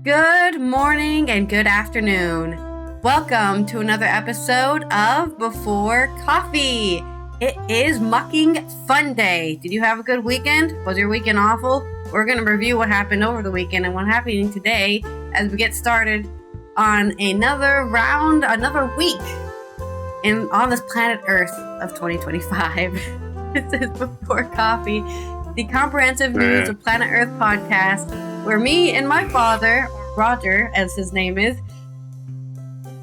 Good morning and good afternoon. Welcome to another episode of Before Coffee. It is Mucking Fun Day. Did you have a good weekend? Was your weekend awful? We're going to review what happened over the weekend and what's happening today as we get started on another week on this planet Earth of 2025. This is Before Coffee, the comprehensive news of Planet Earth podcast, where me and my father, Roger, as his name is,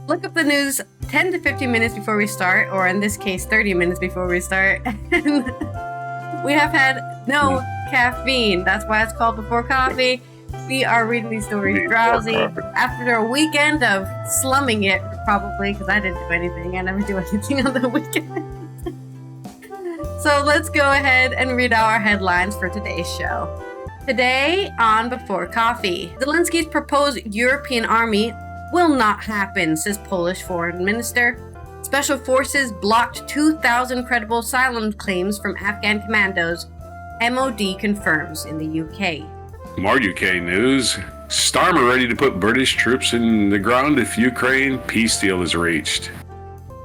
look up the news 10 to 15 minutes before we start, or in this case, 30 minutes before we start. And we have had no caffeine. That's why it's called Before Coffee. We are reading these stories drowsy after a weekend of slumming it, probably, because I didn't do anything. I never do anything on the weekend. So let's go ahead and read out our headlines for today's show. Today on Before Coffee, Zelensky's proposed European army will not happen, says Polish foreign minister. Special forces blocked 2,000 credible asylum claims from Afghan commandos, MOD confirms in the UK. More UK news. Starmer ready to put British troops in the ground if Ukraine peace deal is reached.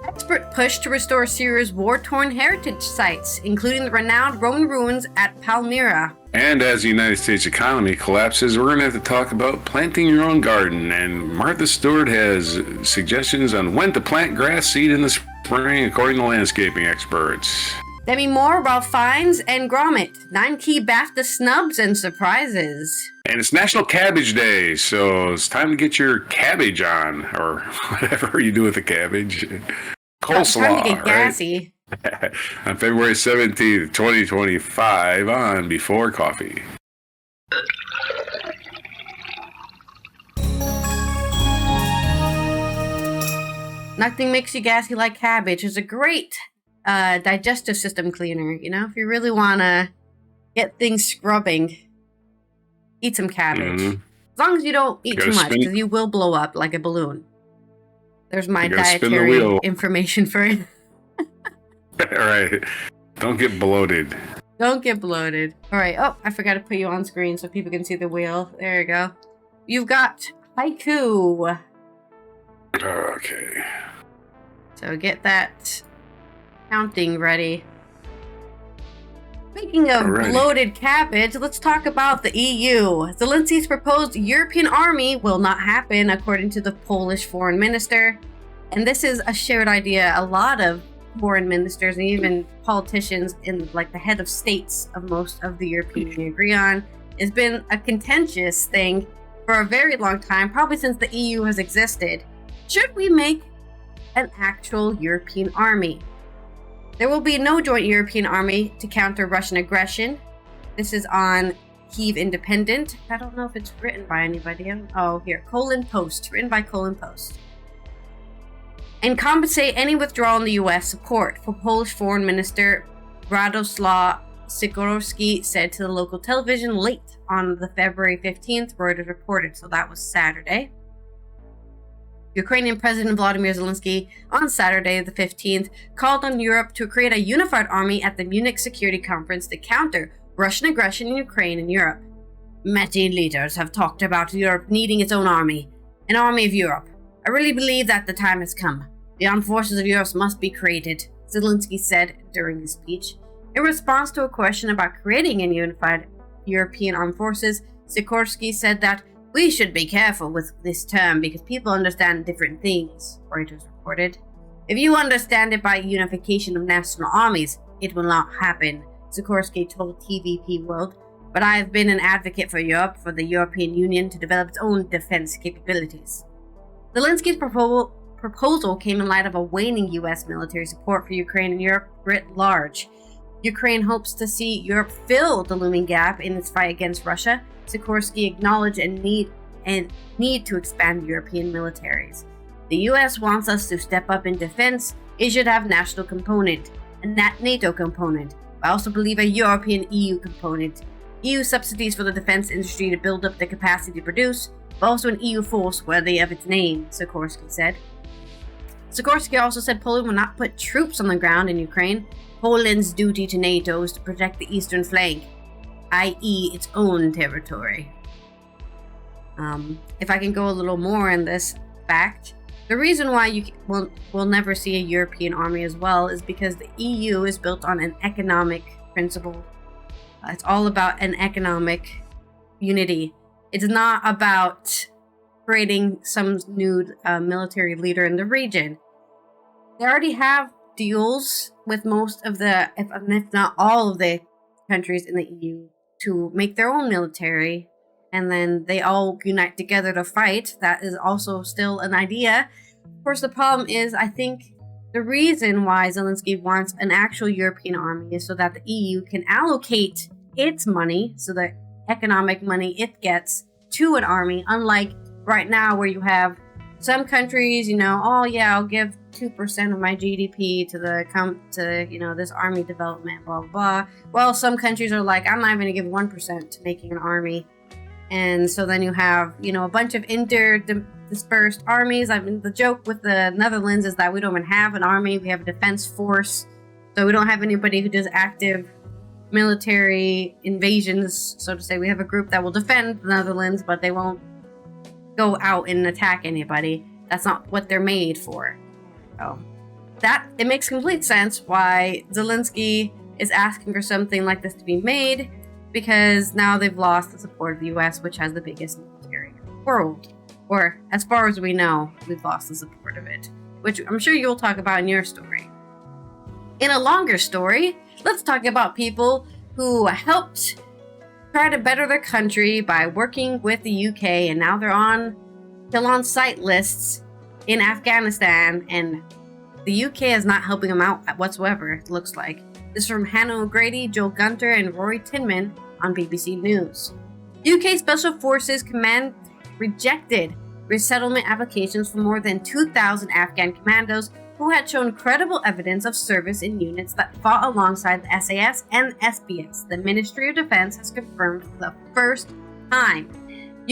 Expert push to restore Syria's war-torn heritage sites, including the renowned Roman ruins at Palmyra. And as the United States economy collapses, we're going to have to talk about planting your own garden. And Martha Stewart has suggestions on when to plant grass seed in the spring, according to landscaping experts. Demi Moore about fines and grommet, 9 key BAFTA snubs and surprises. And it's National Cabbage Day, so it's time to get your cabbage on, or whatever you do with the cabbage. Coleslaw, time to get gassy. Right? On February 17th, 2025, on Before Coffee. Nothing makes you gassy like cabbage. It's a great digestive system cleaner. You know, if you really want to get things scrubbing, eat some cabbage. Mm-hmm. As long as you don't eat too much, because you will blow up like a balloon. There's my dietary information for you. All right. Don't get bloated. Don't get bloated. All right. Oh, I forgot to put you on screen so people can see the wheel. There you go. You've got haiku. Okay. So get that counting ready. Speaking of bloated cabbage, let's talk about the EU. Zelensky's proposed European army will not happen, according to the Polish foreign minister. And this is a shared idea. A lot of foreign ministers and even politicians in like the head of states of most of the European Union agree on. It's been a contentious thing for a very long time, probably since the EU has existed. Should we make an actual European army? There will be no joint European army to counter Russian aggression. This is on Kyiv Independent. I don't know if it's written by anybody. Oh, here, Post, written by Post. And compensate any withdrawal in the U.S. support for Polish Foreign Minister Radoslaw Sikorski said to the local television late on the February 15th, Reuters reported. So that was Saturday. Ukrainian President Volodymyr Zelensky on Saturday the 15th called on Europe to create a unified army at the Munich Security Conference to counter Russian aggression in Ukraine and Europe. Many leaders have talked about Europe needing its own army, an army of Europe. I really believe that the time has come. The armed forces of Europe must be created, Zelensky said during his speech. In response to a question about creating a unified European armed forces, Sikorski said that we should be careful with this term because people understand different things, Reuters reported. If you understand it by unification of national armies, it will not happen, Sikorski told TVP World. But I have been an advocate for Europe, for the European Union to develop its own defense capabilities. Zelensky's proposal came in light of a waning U.S. military support for Ukraine and Europe writ large. Ukraine hopes to see Europe fill the looming gap in its fight against Russia. Sikorski acknowledged a need to expand European militaries. The U.S. wants us to step up in defense. It should have national component, a NATO component, but I also believe a European EU component. EU subsidies for the defense industry to build up the capacity to produce, but also an EU force worthy of its name, Sikorski said. Sikorski also said Poland will not put troops on the ground in Ukraine. Poland's duty to NATO is to protect the eastern flank, i.e. its own territory. If I can go a little more in this fact, the reason why you will never see a European army as well is because the EU is built on an economic principle. It's all about an economic unity. It's not about creating some new military leader in the region. They already have deals with most of the, if not all of the countries in the EU to make their own military, and then they all unite together to fight. That is also still an idea. Of course, the problem is, I think the reason why Zelensky wants an actual European army is so that the EU can allocate its money, so the economic money it gets, to an army, unlike right now where you have some countries, oh yeah, I'll give 2% of my GDP to this army development, blah, blah, blah. Well, some countries are like, I'm not even going to give 1% to making an army. And so then you have, a bunch of dispersed armies. I mean, the joke with the Netherlands is that we don't even have an army. We have a defense force. So we don't have anybody who does active military invasions, so to say. We have a group that will defend the Netherlands, but they won't go out and attack anybody. That's not what they're made for. So it makes complete sense why Zelensky is asking for something like this to be made, because now they've lost the support of the US, which has the biggest military in the world. Or, as far as we know, we've lost the support of it, which I'm sure you'll talk about in your story. In a longer story, let's talk about people who helped try to better their country by working with the UK, and now they're still on site lists in Afghanistan, and the UK is not helping them out whatsoever, it looks like. This is from Hannah O'Grady, Joel Gunter, and Rory Tinman on BBC News. UK Special Forces Command rejected resettlement applications for more than 2,000 Afghan commandos who had shown credible evidence of service in units that fought alongside the SAS and SBS. The Ministry of Defence has confirmed for the first time.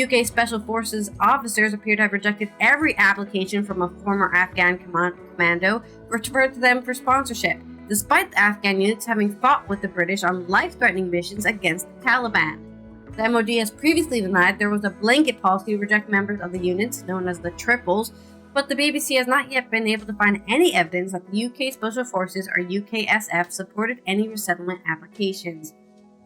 UK Special Forces officers appear to have rejected every application from a former Afghan commando referred to them for sponsorship, despite the Afghan units having fought with the British on life-threatening missions against the Taliban. The MOD has previously denied there was a blanket policy to reject members of the units, known as the Triples, but the BBC has not yet been able to find any evidence that the UK Special Forces or UKSF supported any resettlement applications.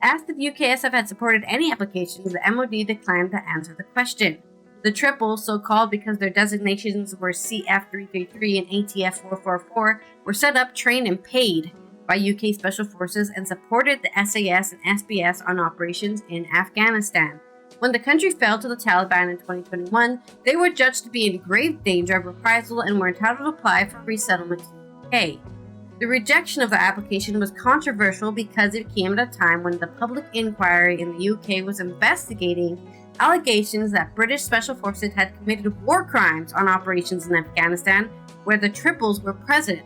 Asked if UKSF had supported any applications, the MOD declined to answer the question. The Triples, so called because their designations were CF333 and ATF444, were set up, trained, and paid by UK Special Forces and supported the SAS and SBS on operations in Afghanistan. When the country fell to the Taliban in 2021, they were judged to be in grave danger of reprisal and were entitled to apply for resettlement to the UK. The rejection of the application was controversial because it came at a time when the public inquiry in the UK was investigating allegations that British Special Forces had committed war crimes on operations in Afghanistan, where the Triples were present.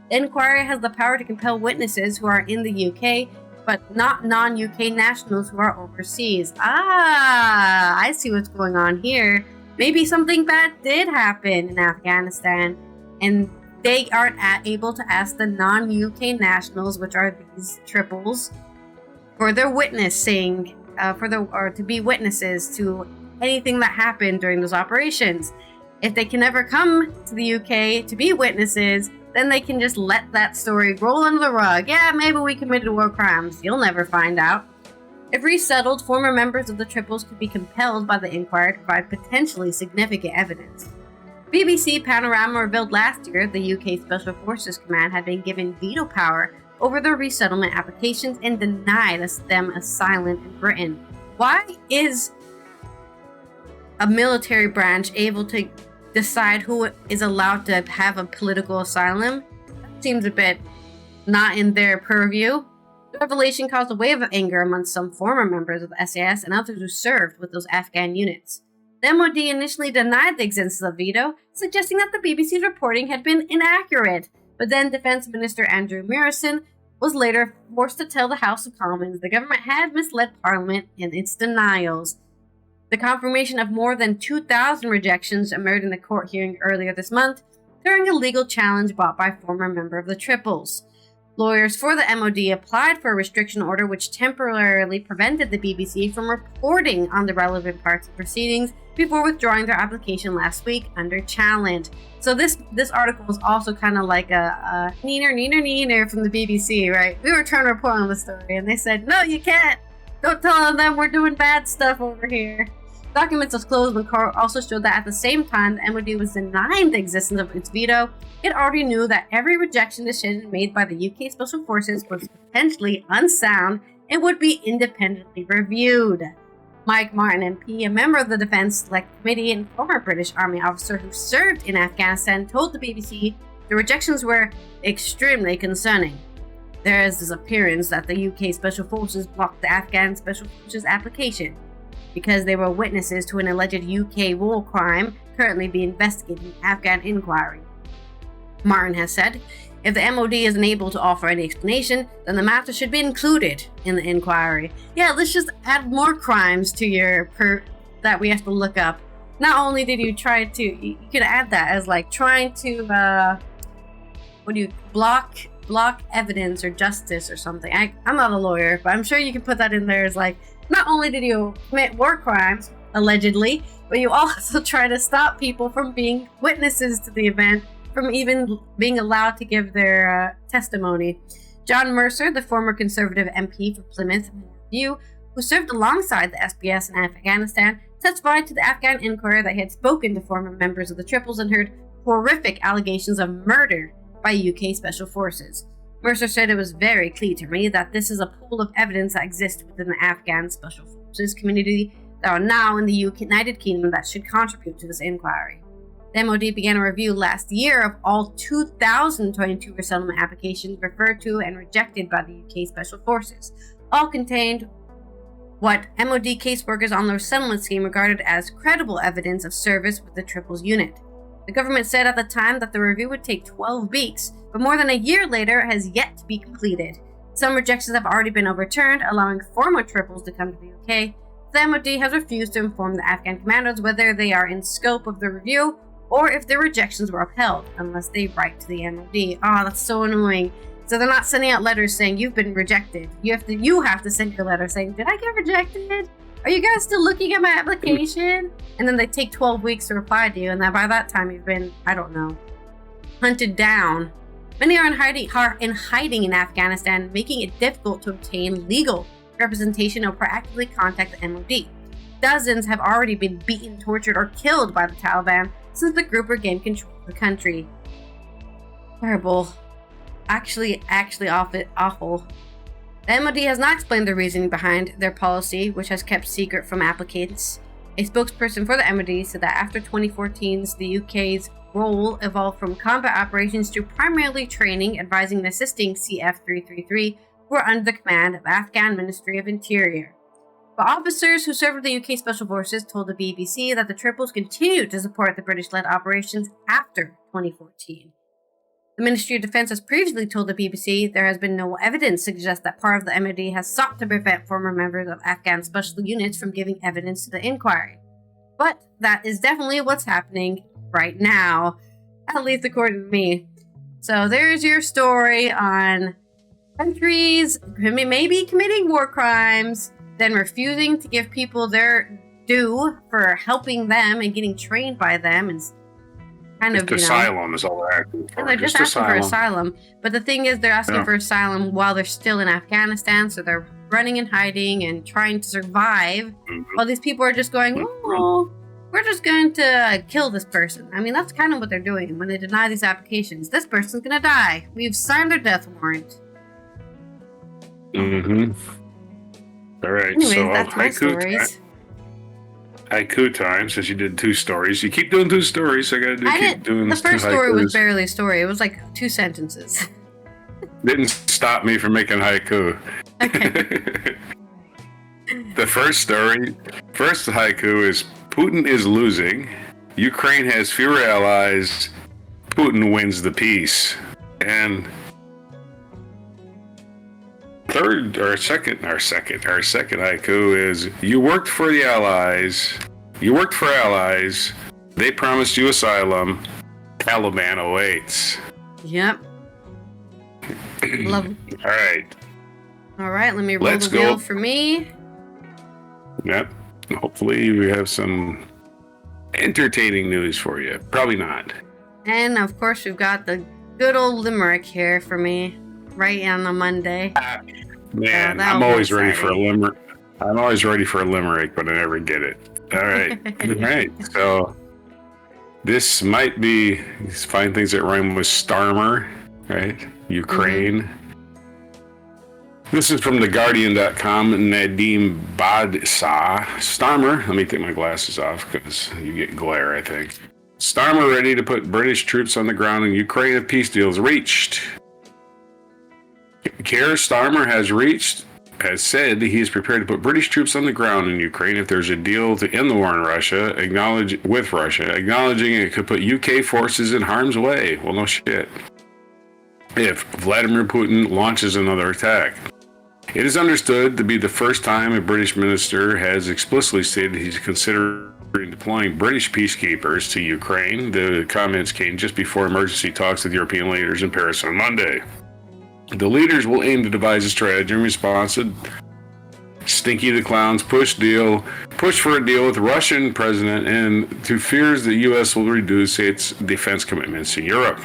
The inquiry has the power to compel witnesses who are in the UK, but not non-UK nationals who are overseas. I see what's going on here. Maybe something bad did happen in Afghanistan, and they aren't able to ask the non-UK nationals, which are these Triples, for their witnessing, to be witnesses to anything that happened during those operations. If they can never come to the UK to be witnesses, then they can just let that story roll under the rug. Yeah, maybe we committed war crimes. You'll never find out. If resettled, former members of the Triples could be compelled by the inquiry to provide potentially significant evidence. BBC Panorama revealed last year the UK Special Forces Command had been given veto power over their resettlement applications and denied them asylum in Britain. Why is a military branch able to decide who is allowed to have a political asylum? That seems a bit not in their purview. The revelation caused a wave of anger amongst some former members of the SAS and others who served with those Afghan units. The MOD initially denied the existence of veto, suggesting that the BBC's reporting had been inaccurate, but then Defence Minister Andrew Murison was later forced to tell the House of Commons the government had misled Parliament in its denials. The confirmation of more than 2,000 rejections emerged in the court hearing earlier this month during a legal challenge brought by a former member of the Triples. Lawyers for the MOD applied for a restriction order which temporarily prevented the BBC from reporting on the relevant parts of proceedings before withdrawing their application last week under challenge. So this article was also kind of like a neener from the BBC, right? We were trying to report on the story, and they said, no, you can't. Don't tell them we're doing bad stuff over here. Documents disclosed in the court also showed that at the same time the MOD was denying the existence of its veto, it already knew that every rejection decision made by the UK Special Forces was potentially unsound and would be independently reviewed. Mike Martin MP, a member of the Defence Select Committee and former British Army officer who served in Afghanistan, told the BBC the rejections were extremely concerning. There is this appearance that the UK Special Forces blocked the Afghan Special Forces application because they were witnesses to an alleged UK war crime currently being investigated in Afghan inquiry. Martin has said, if the MOD is unable to offer any explanation, then the matter should be included in the inquiry. Yeah, let's just add more crimes to your that we have to look up. Not only did you try to, you could add that as like trying to, block evidence or justice or something. I'm not a lawyer, but I'm sure you can put that in there as like, not only did you commit war crimes, allegedly, but you also try to stop people from being witnesses to the event, from even being allowed to give their testimony. John Mercer, the former Conservative MP for Plymouth View, who served alongside the SBS in Afghanistan, testified to the Afghan inquiry that he had spoken to former members of the Triples and heard horrific allegations of murder by UK Special Forces. Mercer said it was very clear to me that this is a pool of evidence that exists within the Afghan Special Forces community that are now in the United Kingdom that should contribute to this inquiry. The MOD began a review last year of all 2,022 resettlement applications referred to and rejected by the UK Special Forces. All contained what MOD caseworkers on the resettlement scheme regarded as credible evidence of service with the Triples unit. The government said at the time that the review would take 12 weeks, but more than a year later it has yet to be completed. Some rejections have already been overturned, allowing former Triples to come to the UK. The MOD has refused to inform the Afghan commandos whether they are in scope of the review or if their rejections were upheld, unless they write to the MOD. Oh, that's so annoying. So they're not sending out letters saying you've been rejected. You have to send your letter saying, did I get rejected? Are you guys still looking at my application? And then they take 12 weeks to reply to you, and then by that time you've been, hunted down. Many are in hiding in Afghanistan, making it difficult to obtain legal representation or proactively contact the MOD. Dozens have already been beaten, tortured, or killed by the Taliban since the group regained control of the country. Terrible. Actually awful. The MOD has not explained the reasoning behind their policy, which has kept secret from applicants. A spokesperson for the MOD said that after 2014's, the UK's role evolved from combat operations to primarily training, advising, and assisting CF-333, who are under the command of Afghan Ministry of Interior. But officers who served with the UK Special Forces told the BBC that the Triples continued to support the British-led operations after 2014. The Ministry of Defence has previously told the BBC there has been no evidence to suggest that part of the MOD has sought to prevent former members of Afghan special units from giving evidence to the inquiry. But that is definitely what's happening right now, at least according to me. So there's your story on countries maybe committing war crimes, then refusing to give people their due for helping them and getting trained by them, and asylum is all they're asking for. And they're just asking for asylum. But the thing is, they're asking for asylum while they're still in Afghanistan, so they're running and hiding and trying to survive, while these people are just going, oh, we're just going to kill this person. I mean, that's kind of what they're doing when they deny these applications. This person's going to die. We've signed their death warrant. All right, anyways, so that's my stories. Haiku time, since you did 2 stories. You keep doing 2 stories, so I gotta keep doing the 2 first story haikus. was barely a story. It was like 2 sentences. Didn't stop me from making haiku. Okay. The first haiku is Putin is losing. Ukraine has fewer allies. Putin wins the peace. And our second haiku is you worked for the allies. You worked for allies. They promised you asylum. Taliban awaits. Yep. Love. All right. Let me roll the wheel for me. Yep. Hopefully we have some entertaining news for you. Probably not. And of course, we've got the good old limerick here for me, right on a Monday. Man, I'm always ready for a limerick. I'm always ready for a limerick, but I never get it. All right. All right. So this might be find things that rhyme with Starmer, right? Ukraine. Mm-hmm. This is from theguardian.com. Nadim Badsa. Starmer, let me take my glasses off because you get glare, I think. Starmer ready to put British troops on the ground in Ukraine if peace deals reached. Keir Starmer has said he is prepared to put British troops on the ground in Ukraine if there's a deal to end the war in Russia, acknowledging it could put UK forces in harm's way. Well, no shit. If Vladimir Putin launches another attack. It is understood to be the first time a British minister has explicitly stated he's considering deploying British peacekeepers to Ukraine. The comments came just before emergency talks with European leaders in Paris on Monday. The leaders will aim to devise a strategy in response to Stinky the Clown's push for a deal with the Russian president and to fears the U.S. will reduce its defense commitments in Europe.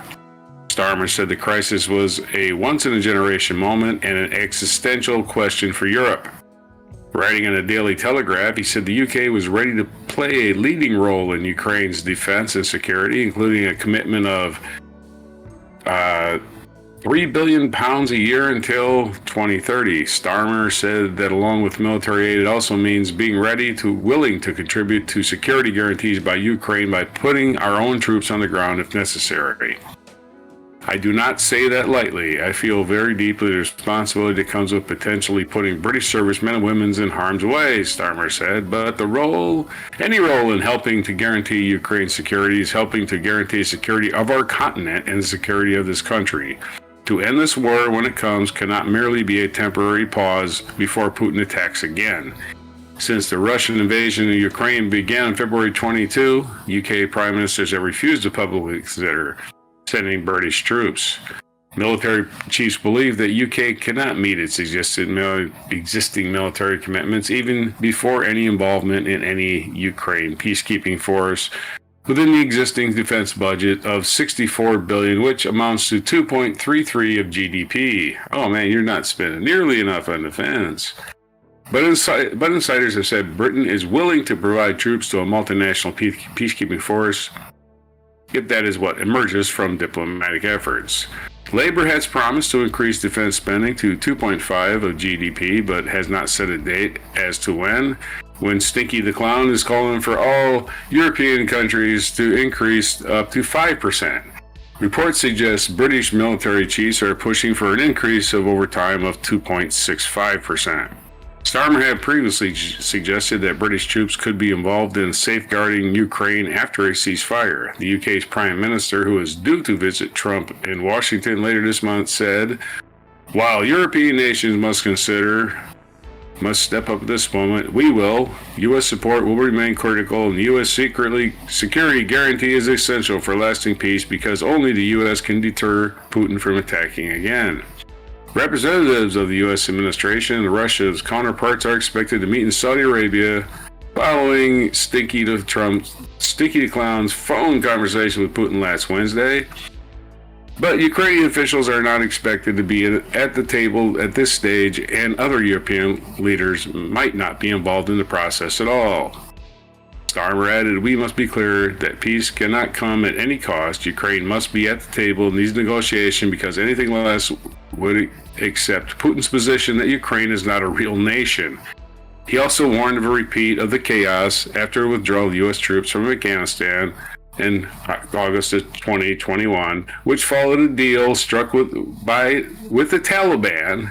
Starmer said the crisis was a once-in-a-generation moment and an existential question for Europe. Writing in a Daily Telegraph, he said the UK was ready to play a leading role in Ukraine's defense and security, including a commitment of £3 billion a year until 2030. Starmer said that along with military aid, it also means being willing to contribute to security guarantees by Ukraine by putting our own troops on the ground if necessary. I do not say that lightly. I feel very deeply the responsibility that comes with potentially putting British servicemen and women in harm's way, Starmer said, but any role in helping to guarantee Ukraine's security is helping to guarantee security of our continent and the security of this country. To end this war when it comes cannot merely be a temporary pause before Putin attacks again. Since the Russian invasion of Ukraine began on February 22, UK prime ministers have refused to publicly consider sending British troops. Military chiefs believe that UK cannot meet its existing military commitments even before any involvement in any Ukraine peacekeeping force within the existing defense budget of $64 billion, which amounts to 2.33% of GDP. Oh man, you're not spending nearly enough on defense. But insiders have said Britain is willing to provide troops to a multinational peacekeeping force if that is what emerges from diplomatic efforts. Labour has promised to increase defense spending to 2.5% of GDP, but has not set a date as to when Stinky the Clown is calling for all European countries to increase up to 5%. Reports suggest British military chiefs are pushing for an increase of over time of 2.65%. Starmer had previously suggested that British troops could be involved in safeguarding Ukraine after a ceasefire. The UK's Prime Minister, who is due to visit Trump in Washington later this month, said, "While European nations must step up at this moment, we will. U.S. support will remain critical, and the U.S. security guarantee is essential for lasting peace because only the U.S. can deter Putin from attacking again." Representatives of the U.S. administration and Russia's counterparts are expected to meet in Saudi Arabia following Stinky the Clown's phone conversation with Putin last Wednesday. But Ukrainian officials are not expected to be at the table at this stage, and other European leaders might not be involved in the process at all. Starmer added, "We must be clear that peace cannot come at any cost. Ukraine must be at the table in these negotiations because anything less would accept Putin's position that Ukraine is not a real nation." He also warned of a repeat of the chaos after the withdrawal of U.S. troops from Afghanistan in August of 2021, which followed a deal struck with the Taliban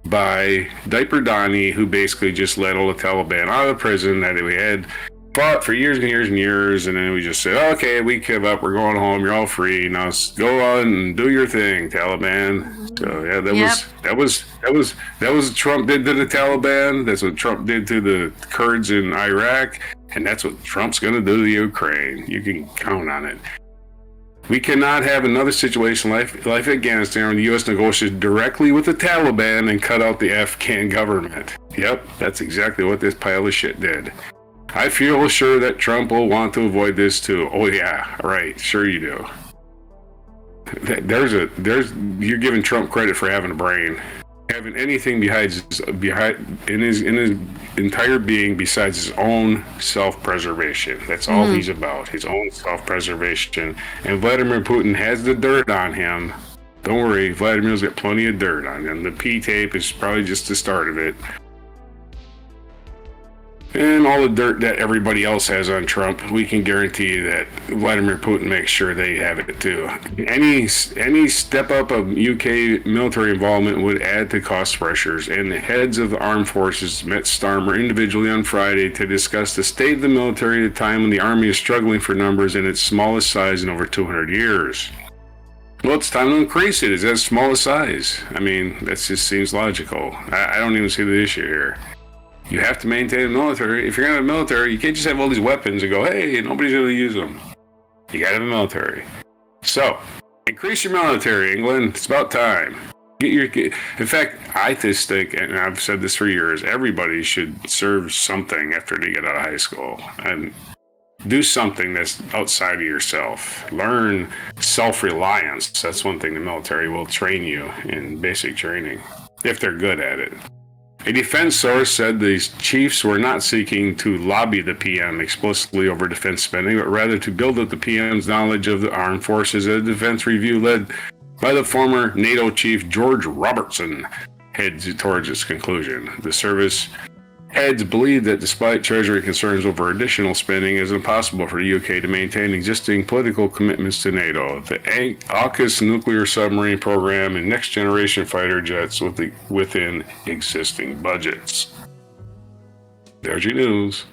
by Diaper Donnie, who basically just let all the Taliban out of prison that we had fought for years and years and years, and then we just said, "Okay, we give up. We're going home. You're all free. Now go on and do your thing, Taliban." So yeah, that was what Trump did to the Taliban. That's what Trump did to the Kurds in Iraq, and that's what Trump's going to do to Ukraine. You can count on it. We cannot have another situation like Afghanistan where the U.S. negotiates directly with the Taliban and cut out the Afghan government. Yep, that's exactly what this pile of shit did. I feel sure that Trump will want to avoid this too. Oh yeah, right. Sure you do. You're giving Trump credit for having a brain, having anything in his entire being besides his own self-preservation. That's all he's about, his own self-preservation. And Vladimir Putin has the dirt on him. Don't worry, Vladimir's got plenty of dirt on him. The P-tape is probably just the start of it. And all the dirt that everybody else has on Trump, we can guarantee that Vladimir Putin makes sure they have it too. Any step up of UK military involvement would add to cost pressures, and the heads of the armed forces met Starmer individually on Friday to discuss the state of the military at a time when the army is struggling for numbers in its smallest size in over 200 years. Well, it's time to increase it. It's that smallest size. I mean, that just seems logical. I don't even see the issue here. You have to maintain a military. If you're going to have a military, you can't just have all these weapons and go, hey, nobody's going to use them. You got to have a military. So, increase your military, England. It's about time. In fact, I just think, and I've said this for years, everybody should serve something after they get out of high school. And do something that's outside of yourself. Learn self-reliance. That's one thing the military will train you in basic training, if they're good at it. A defense source said these chiefs were not seeking to lobby the PM explicitly over defense spending, but rather to build up the PM's knowledge of the armed forces. A defense review led by the former NATO chief George Robertson heads towards its conclusion. The service heads believe that despite Treasury concerns over additional spending, it is impossible for the UK to maintain existing political commitments to NATO, the AUKUS nuclear submarine program, and next-generation fighter jets within existing budgets. There's your news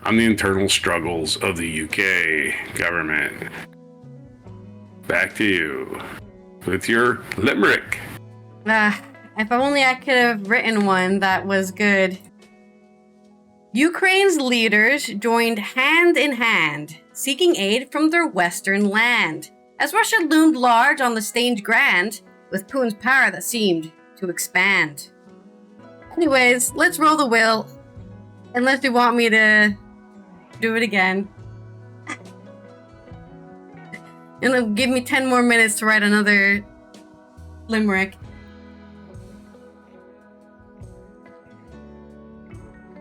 on the internal struggles of the UK government. Back to you with your limerick. If only I could have written one that was good. Ukraine's leaders joined hand in hand, seeking aid from their western land, as Russia loomed large on the stage grand, with Putin's power that seemed to expand. Anyways, let's roll the wheel, unless you want me to do it again. And then give me 10 more minutes to write another limerick.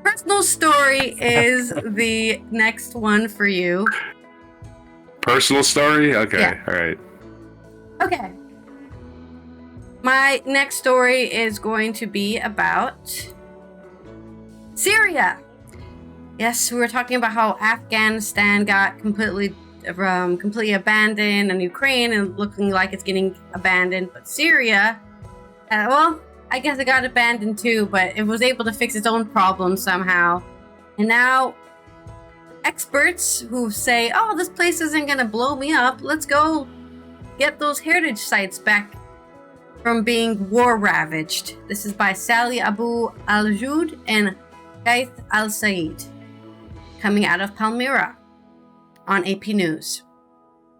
Personal story is the next one for you. Personal story? Okay, yeah. All right. Okay. My next story is going to be about Syria. Yes, we were talking about how Afghanistan got completely abandoned, and Ukraine and looking like it's getting abandoned, but Syria, I guess it got abandoned too, but it was able to fix its own problems somehow. And now, experts who say, oh, this place isn't going to blow me up, let's go get those heritage sites back from being war-ravaged. This is by Sally Abu Al-Jud and Gaith Al-Said, coming out of Palmyra on AP News.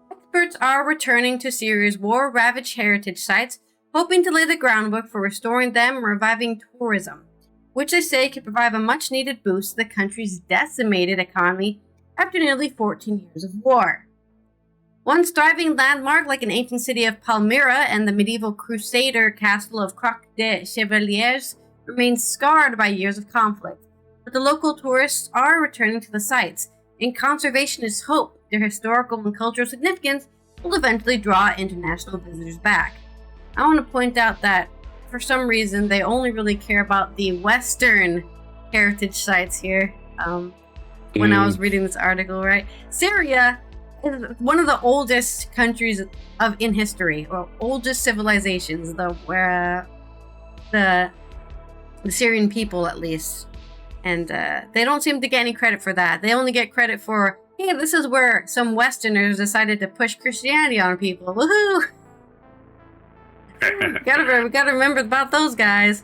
Experts are returning to Syria's war-ravaged heritage sites, hoping to lay the groundwork for restoring them and reviving tourism, which they say could provide a much-needed boost to the country's decimated economy after nearly 14 years of war. Once thriving landmark like an ancient city of Palmyra and the medieval crusader castle of Croix des Chevaliers remains scarred by years of conflict, but the local tourists are returning to the sites, and conservationists hope their historical and cultural significance will eventually draw international visitors back. I want to point out that, for some reason, they only really care about the Western heritage sites here. When I was reading this article, right? Syria is one of the oldest countries in history, or oldest civilizations, the Syrian people, at least. And they don't seem to get any credit for that. They only get credit for, hey, this is where some Westerners decided to push Christianity on people. Woohoo! we gotta remember about those guys.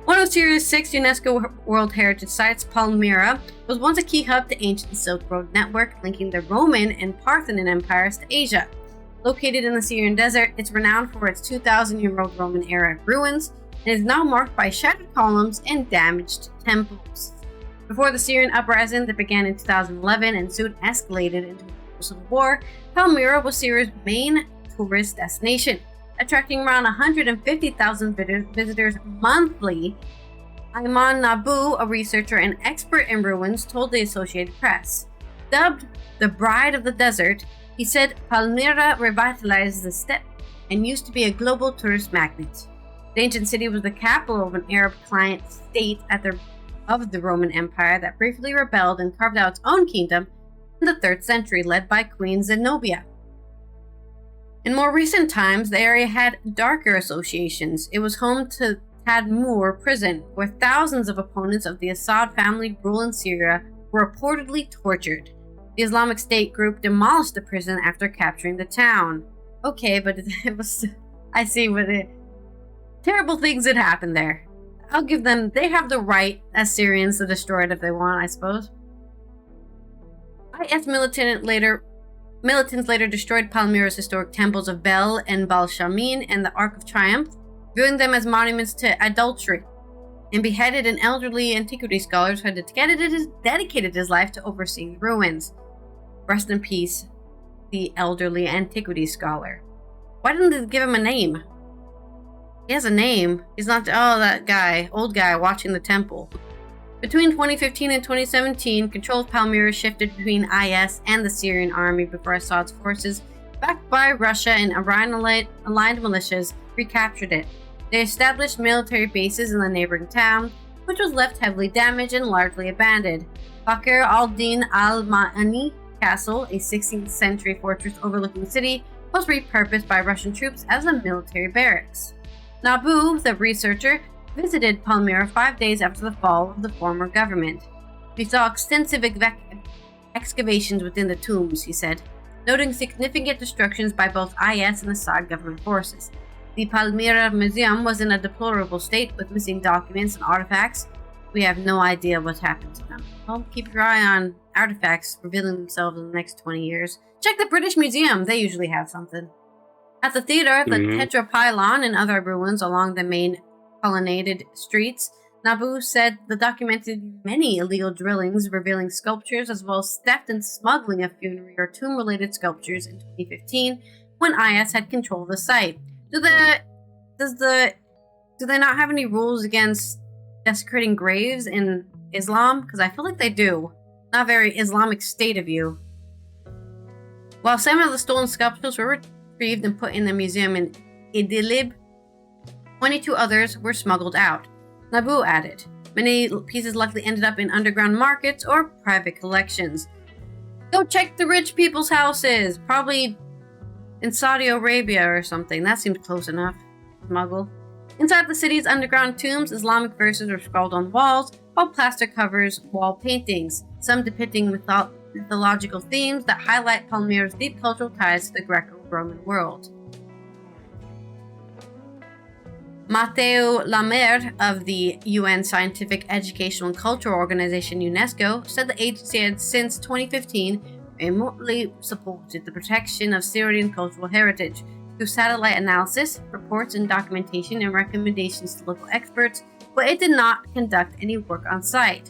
One of Syria's 6 UNESCO World Heritage Sites, Palmyra, was once a key hub to ancient Silk Road network linking the Roman and Parthian empires to Asia. Located in the Syrian desert, it's renowned for its 2,000-year-old Roman-era ruins and is now marked by shattered columns and damaged temples. Before the Syrian uprising that began in 2011 and soon escalated into a civil war, Palmyra was Syria's main tourist destination, attracting around 150,000 visitors monthly. Ayman Nabu, a researcher and expert in ruins, told the Associated Press. Dubbed the Bride of the Desert, he said Palmyra revitalized the steppe and used to be a global tourist magnet. The ancient city was the capital of an Arab client state of the Roman Empire that briefly rebelled and carved out its own kingdom in the 3rd century, led by Queen Zenobia. In more recent times, the area had darker associations. It was home to Tadmur prison, where thousands of opponents of the Assad family rule in Syria were reportedly tortured. The Islamic State group demolished the prison after capturing the town. Okay, but it was... I see what it... Terrible things had happened there. I'll give them... They have the right, as Syrians, to destroy it if they want, I suppose. IS militants later destroyed Palmyra's historic temples of Bel and Baal-Shamin and the Ark of Triumph, viewing them as monuments to adultery, and beheaded an elderly antiquity scholar who had dedicated his life to overseeing the ruins. Rest in peace, the elderly antiquity scholar. Why didn't they give him a name? He has a name. He's not, that guy, old guy watching the temple. Between 2015 and 2017, control of Palmyra shifted between IS and the Syrian army before Assad's forces, backed by Russia and Iran-aligned militias, recaptured it. They established military bases in the neighboring town, which was left heavily damaged and largely abandoned. Bakr al-Din al-Ma'ani Castle, a 16th century fortress overlooking the city, was repurposed by Russian troops as a military barracks. Nabu, the researcher, visited Palmyra 5 days after the fall of the former government. We saw extensive excavations within the tombs, he said, noting significant destructions by both IS and Assad government forces. The Palmyra Museum was in a deplorable state with missing documents and artifacts. We have no idea what happened to them. Well, keep your eye on artifacts revealing themselves in the next 20 years. Check the British Museum, they usually have something. At the theater, the Tetrapylon and other ruins along the main colonnaded streets, Nabu said the documented many illegal drillings revealing sculptures as well as theft and smuggling of funerary or tomb-related sculptures in 2015 when IS had control of the site. Do they not have any rules against desecrating graves in Islam? Because I feel like they do. Not very Islamic State of you. While some of the stolen sculptures were retrieved and put in the museum in Idlib, 22 others were smuggled out. Nabu added, many pieces likely ended up in underground markets or private collections. Go check the rich people's houses! Probably in Saudi Arabia or something. That seems close enough. Smuggle. Inside the city's underground tombs, Islamic verses were scrawled on walls, while plaster covers wall paintings, some depicting mythological themes that highlight Palmyra's deep cultural ties to the Greco-Roman world. Matteo Lamer of the UN Scientific, Educational and Cultural Organization UNESCO said the agency had since 2015 remotely supported the protection of Syrian cultural heritage through satellite analysis, reports and documentation and recommendations to local experts, but it did not conduct any work on site.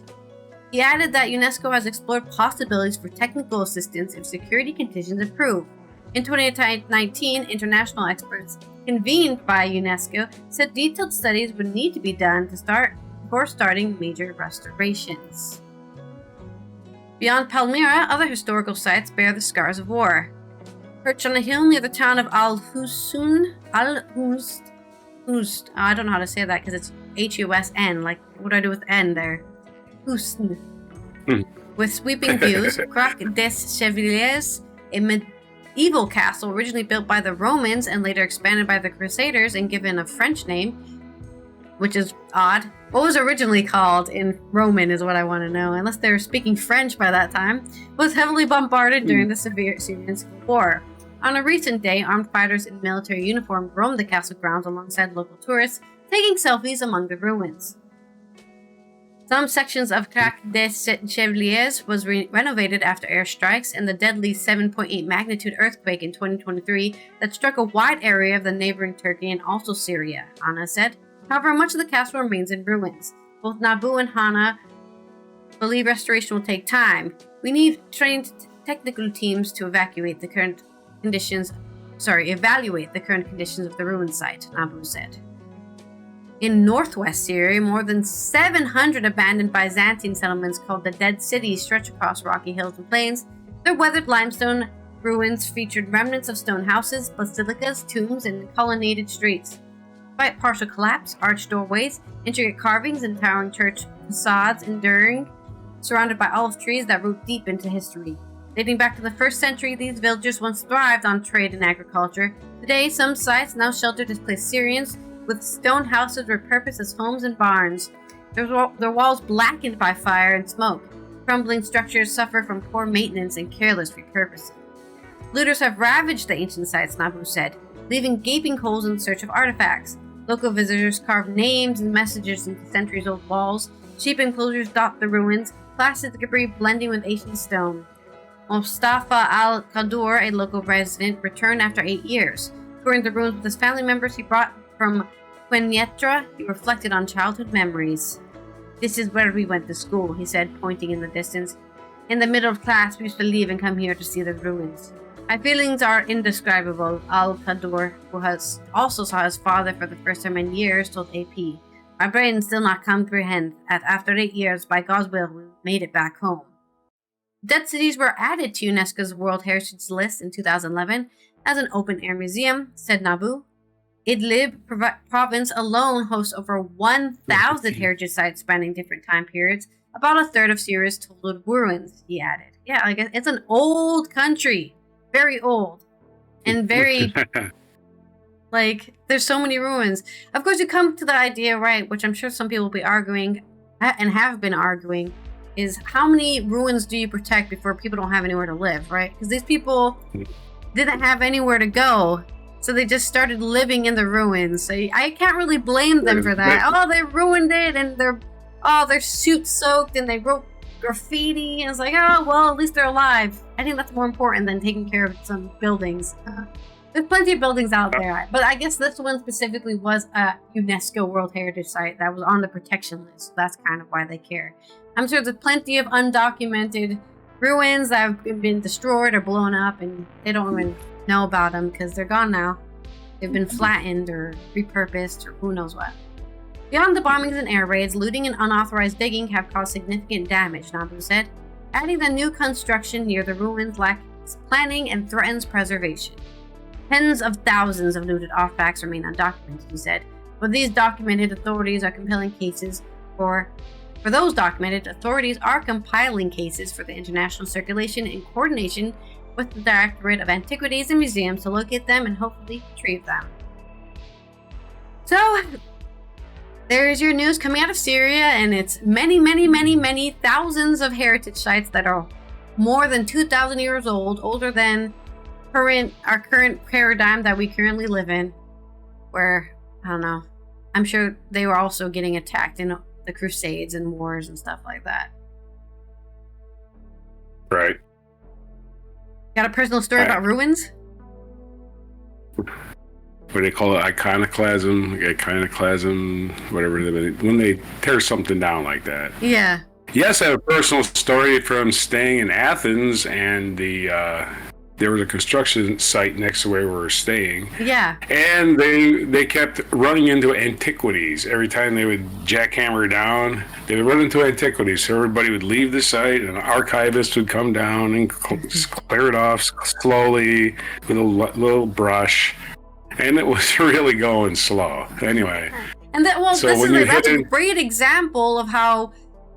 He added that UNESCO has explored possibilities for technical assistance if security conditions improve. In 2019, international experts convened by UNESCO said detailed studies would need to be done before starting major restorations. Beyond Palmyra, other historical sites bear the scars of war. Perched on a hill near the town of Al-Husn, I don't know how to say that because it's H-U-S-N, like what do I do with N there? Husn. With sweeping views, Crac des Chevaliers, a medieval castle originally built by the Romans and later expanded by the Crusaders and given a French name, which is odd. What was originally called in Roman is what I want to know, unless they were speaking French by that time, was heavily bombarded during the severe Syrian Civil War. On a recent day, armed fighters in military uniform roamed the castle grounds alongside local tourists, taking selfies among the ruins. Some sections of Crac des Chevaliers was renovated after airstrikes and the deadly 7.8 magnitude earthquake in 2023 that struck a wide area of the neighboring Turkey and also Syria, Anna said. However, much of the castle remains in ruins. Both Nabu and Hana believe restoration will take time. We need trained technical teams to evaluate the current conditions of the ruined site, Nabu said. In northwest Syria, more than 700 abandoned Byzantine settlements called the Dead Cities stretch across rocky hills and plains. Their weathered limestone ruins featured remnants of stone houses, basilicas, tombs, and colonnaded streets. Despite partial collapse, arched doorways, intricate carvings, and towering church facades enduring, surrounded by olive trees that root deep into history. Dating back to the 1st century, these villages once thrived on trade and agriculture. Today, some sites now shelter displaced Syrians, with stone houses repurposed as homes and barns. Their walls blackened by fire and smoke. Crumbling structures suffer from poor maintenance and careless repurposing. Looters have ravaged the ancient sites, Nabu said, leaving gaping holes in search of artifacts. Local visitors carve names and messages into centuries-old walls. Sheep enclosures dot the ruins, plastic debris blending with ancient stone. Mustafa al-Qadur, a local resident, returned after 8 years. Touring the ruins with his family members he brought from Quneitra, he reflected on childhood memories. "This is where we went to school," he said, pointing in the distance. "In the middle of class, we used to leave and come here to see the ruins. My feelings are indescribable," Al-Qadur, who also saw his father for the first time in years, told AP. "My brain still not comprehend that after 8 years, by God's will, we made it back home." Dead cities were added to UNESCO's World Heritage List in 2011 as an open-air museum, said Nabu. Idlib province alone hosts over 1,000 heritage sites spanning different time periods, about a third of Syria's total ruins, he added. Yeah, I guess it's an old country. Very old. And very, there's so many ruins. Of course, you come to the idea, right, which I'm sure some people will be arguing, and have been arguing, is how many ruins do you protect before people don't have anywhere to live, right? Because these people didn't have anywhere to go. So they just started living in the ruins. So I can't really blame them for that. Oh, they ruined it, and their suits soaked, and they wrote graffiti. And it's like, oh, well, at least they're alive. I think that's more important than taking care of some buildings. There's plenty of buildings out there, but I guess this one specifically was a UNESCO World Heritage Site that was on the protection list. So that's kind of why they care. I'm sure there's plenty of undocumented ruins that have been destroyed or blown up, and they don't even know about them because they're gone now. They've been flattened or repurposed or who knows what. Beyond the bombings and air raids, looting and unauthorized digging have caused significant damage, Nabu said, adding the new construction near the ruins lacks planning and threatens preservation. Tens of thousands of looted artifacts remain undocumented, he said. For these documented, authorities are compiling cases for those documented, authorities are compiling cases for the international circulation in coordination with the Directorate of Antiquities and Museums to locate them and hopefully retrieve them. So, there's your news coming out of Syria, and it's many thousands of heritage sites that are more than 2,000 years old, older than our current paradigm that we currently live in, where, I don't know, I'm sure they were also getting attacked in the Crusades and wars and stuff like that. Right. Got a personal story about ruins? What do they call it? Iconoclasm, whatever. When they tear something down like that. Yeah. Yes, I have a personal story from staying in Athens, and there was a construction site next to where we were staying. Yeah. And they kept running into antiquities. Every time they would jackhammer down, they would run into antiquities. So everybody would leave the site, and an archivist would come down and just clear it off slowly with a little brush. And it was really going slow. Anyway. And that's a great example of how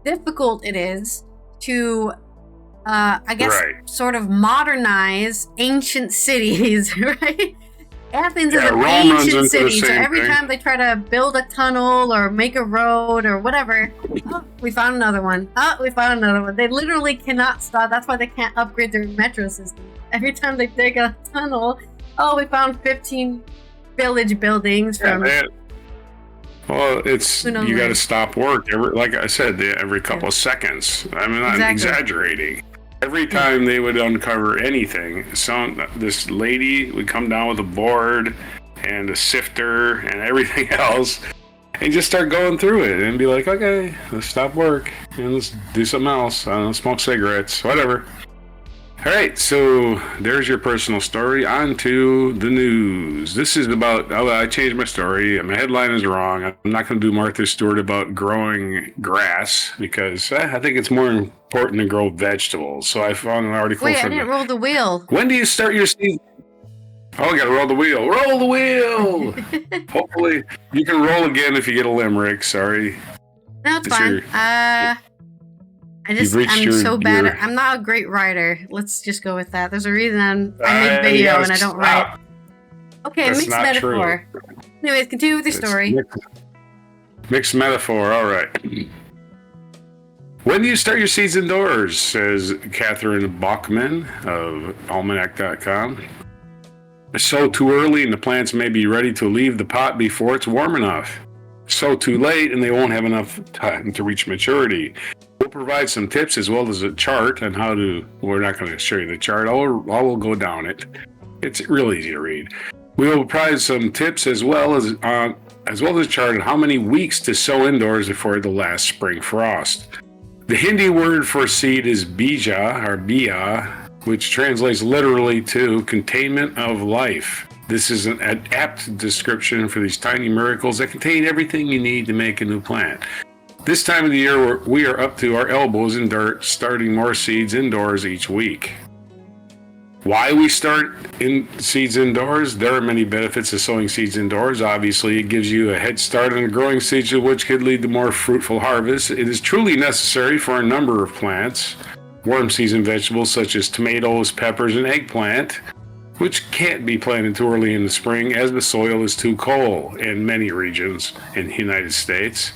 difficult it is to sort of modernize ancient cities, right? Athens is an ancient city, so every time they try to build a tunnel or make a road or whatever, we found another one. They literally cannot stop. That's why they can't upgrade their metro system. Every time they dig a tunnel, we found 15 village buildings from... Well, you got to stop work like I said, every couple of seconds. I'm not exaggerating. Every time they would uncover anything, this lady would come down with a board and a sifter and everything else, and just start going through it and be like, okay, let's stop work and let's do something else. I don't know, smoke cigarettes, whatever. All right, so there's your personal story. On to the news. This is about, I changed my story. My headline is wrong. I'm not going to do Martha Stewart about growing grass because I think it's more important to grow vegetables. So I found an article. Wait, I didn't roll the wheel. When do you start your season? Oh, I got to roll the wheel. Roll the wheel! Hopefully, you can roll again if you get a limerick. Sorry. No, it's fine. I'm so bad. I'm not a great writer. Let's just go with that. There's a reason I make video and I don't write. Okay, that's mixed metaphor. True. Anyways, continue with your story. Mixed metaphor. All right. When do you start your seeds indoors? Says Catherine Bachman of Almanac.com. Sow too early and the plants may be ready to leave the pot before it's warm enough. Sow too late and they won't have enough time to reach maturity. We'll provide some tips as well as a chart on how to. We're not going to show you the chart. I will go down it. It's real easy to read. We will provide some tips as well as a chart on how many weeks to sow indoors before the last spring frost. The Hindi word for seed is bija or bia, which translates literally to containment of life. This is an apt description for these tiny miracles that contain everything you need to make a new plant. This time of the year, we are up to our elbows in dirt, starting more seeds indoors each week. Why we start seeds indoors? There are many benefits of sowing seeds indoors. Obviously, it gives you a head start on growing seeds, which could lead to more fruitful harvests. It is truly necessary for a number of plants. Warm season vegetables such as tomatoes, peppers, and eggplant, which can't be planted too early in the spring as the soil is too cold in many regions in the United States.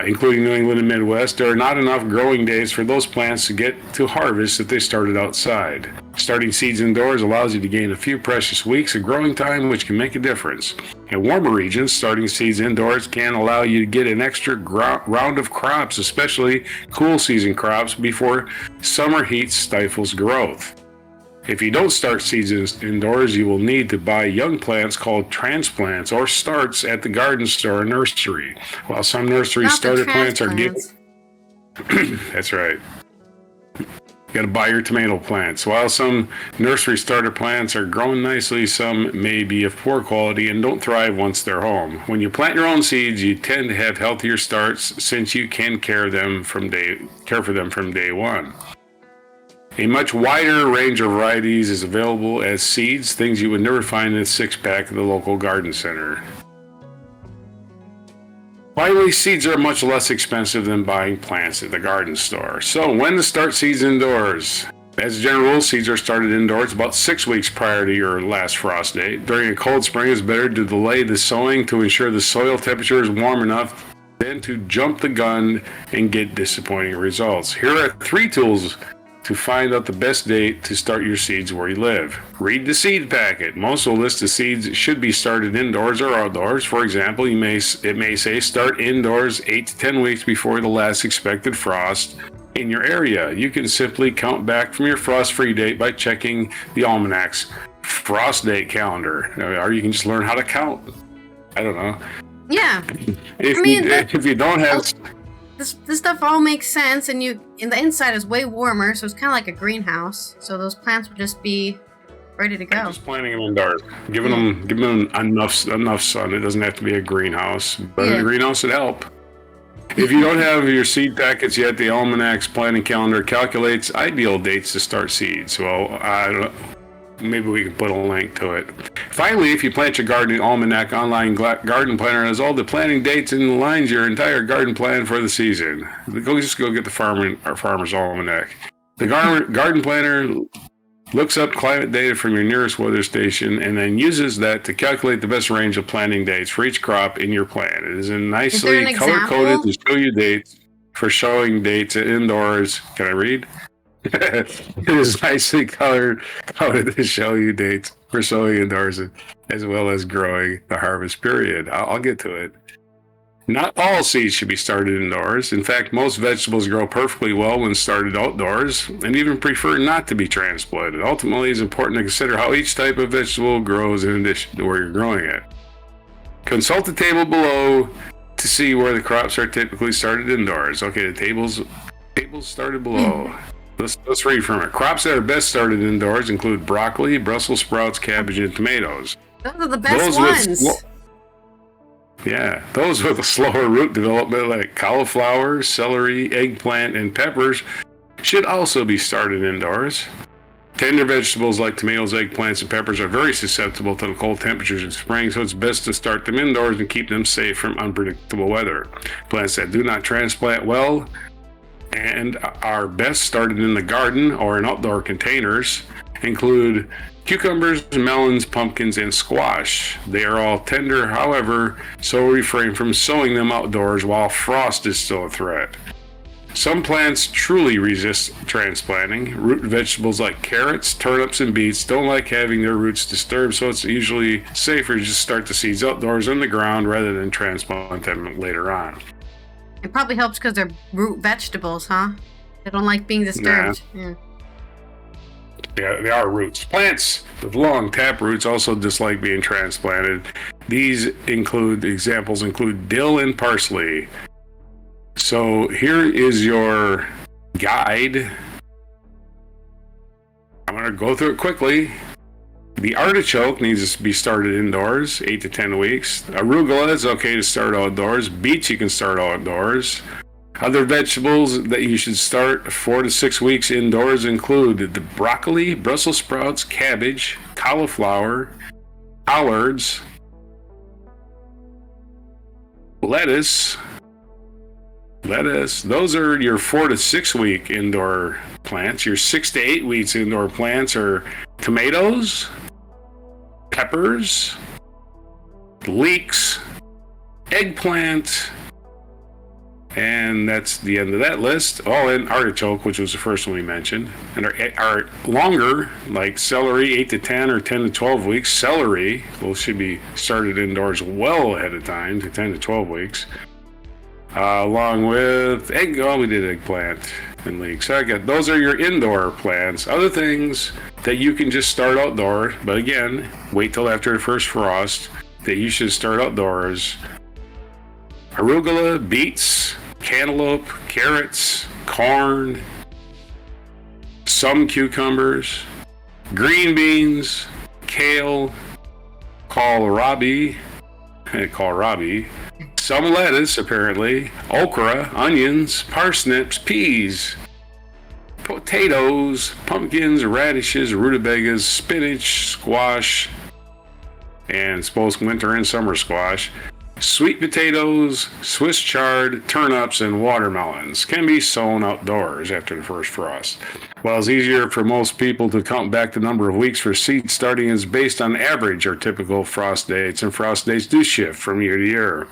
Including New England and Midwest, there are not enough growing days for those plants to get to harvest if they started outside. Starting seeds indoors allows you to gain a few precious weeks of growing time, which can make a difference. In warmer regions, starting seeds indoors can allow you to get an extra round of crops, especially cool season crops, before summer heat stifles growth. If you don't start seeds indoors, you will need to buy young plants called transplants or starts at the garden store or nursery. While some nursery starter plants are given. That's right. You got to buy your tomato plants. While some nursery starter plants are growing nicely, some may be of poor quality and don't thrive once they're home. When you plant your own seeds, you tend to have healthier starts since you can care for them from day one. A much wider range of varieties is available as seeds, things you would never find in a six-pack at the local garden center. Finally, seeds are much less expensive than buying plants at the garden store. So, when to start seeds indoors? As a general rule, seeds are started indoors about 6 weeks prior to your last frost date. During a cold spring, it's better to delay the sowing to ensure the soil temperature is warm enough than to jump the gun and get disappointing results. Here are 3 tools to find out the best date to start your seeds where you live. Read the seed packet. Most will list the seeds should be started indoors or outdoors. For example, it may say start indoors 8 to 10 weeks before the last expected frost in your area. You can simply count back from your frost-free date by checking the Almanac's frost date calendar. Or you can just learn how to count. I don't know. Yeah. If you don't have... This stuff all makes sense, and the inside is way warmer, so it's kind of like a greenhouse. So those plants would just be ready to go. I'm just planting them indoors, giving them enough sun. It doesn't have to be a greenhouse, but a greenhouse would help. If you don't have your seed packets yet, the Almanac's planning calendar calculates ideal dates to start seeds. Well, maybe we can put a link to it. Finally, if you plant your garden, the Almanac online garden planner has all the planting dates and aligns your entire garden plan for the season. Go get the Farmer's Almanac. The garden planner looks up climate data from your nearest weather station and then uses that to calculate the best range of planting dates for each crop in your plan. It is nicely color-coded to show you dates for showing dates indoors. Can I read? It is nicely coded to show you dates for sowing indoors as well as growing the harvest period. I'll get to it. Not all seeds should be started indoors. In fact, most vegetables grow perfectly well when started outdoors and even prefer not to be transplanted. Ultimately, it's important to consider how each type of vegetable grows in addition to where you're growing it. Consult the table below to see where the crops are typically started indoors. Okay, the tables started below. Let's read from it. Crops that are best started indoors include broccoli, Brussels sprouts, cabbage, and tomatoes. Those are the best ones. Those with a slower root development like cauliflower, celery, eggplant, and peppers should also be started indoors. Tender vegetables like tomatoes, eggplants, and peppers are very susceptible to the cold temperatures in spring, so it's best to start them indoors and keep them safe from unpredictable weather. Plants that do not transplant well and are best started in the garden or in outdoor containers include cucumbers, melons, pumpkins, and squash. They are all tender, however, so refrain from sowing them outdoors while frost is still a threat. Some plants truly resist transplanting. Root vegetables like carrots, turnips, and beets don't like having their roots disturbed, so it's usually safer to just start the seeds outdoors in the ground rather than transplant them later on. It probably helps because they're root vegetables, huh? They don't like being disturbed. Yeah, they are roots. Plants with long tap roots also dislike being transplanted. These examples include dill and parsley. So here is your guide. I'm going to go through it quickly. The artichoke needs to be started indoors, 8 to 10 weeks. Arugula is okay to start outdoors. Beets you can start outdoors. Other vegetables that you should start 4 to 6 weeks indoors include the broccoli, Brussels sprouts, cabbage, cauliflower, collards, lettuce. Those are your 4 to 6 week indoor plants. Your 6 to 8 weeks indoor plants are tomatoes, peppers, leeks, eggplant, and that's the end of that list. And artichoke, which was the first one we mentioned. And our longer, like celery, 8 to 10 or 10 to 12 weeks. Celery should be started indoors well ahead of time, to 10 to 12 weeks. Along with we did eggplant and leeks. Those are your indoor plants. Other things that you can just start outdoors, but again, wait till after the first frost, that you should start outdoors. Arugula, beets, cantaloupe, carrots, corn, some cucumbers, green beans, kale, kohlrabi, some lettuce, apparently, okra, onions, parsnips, peas, potatoes, pumpkins, radishes, rutabagas, spinach, squash, and suppose winter and summer squash, sweet potatoes, Swiss chard, turnips, and watermelons can be sown outdoors after the first frost. While it's easier for most people to count back the number of weeks for seed starting is based on average or typical frost dates, and frost dates do shift from year to year.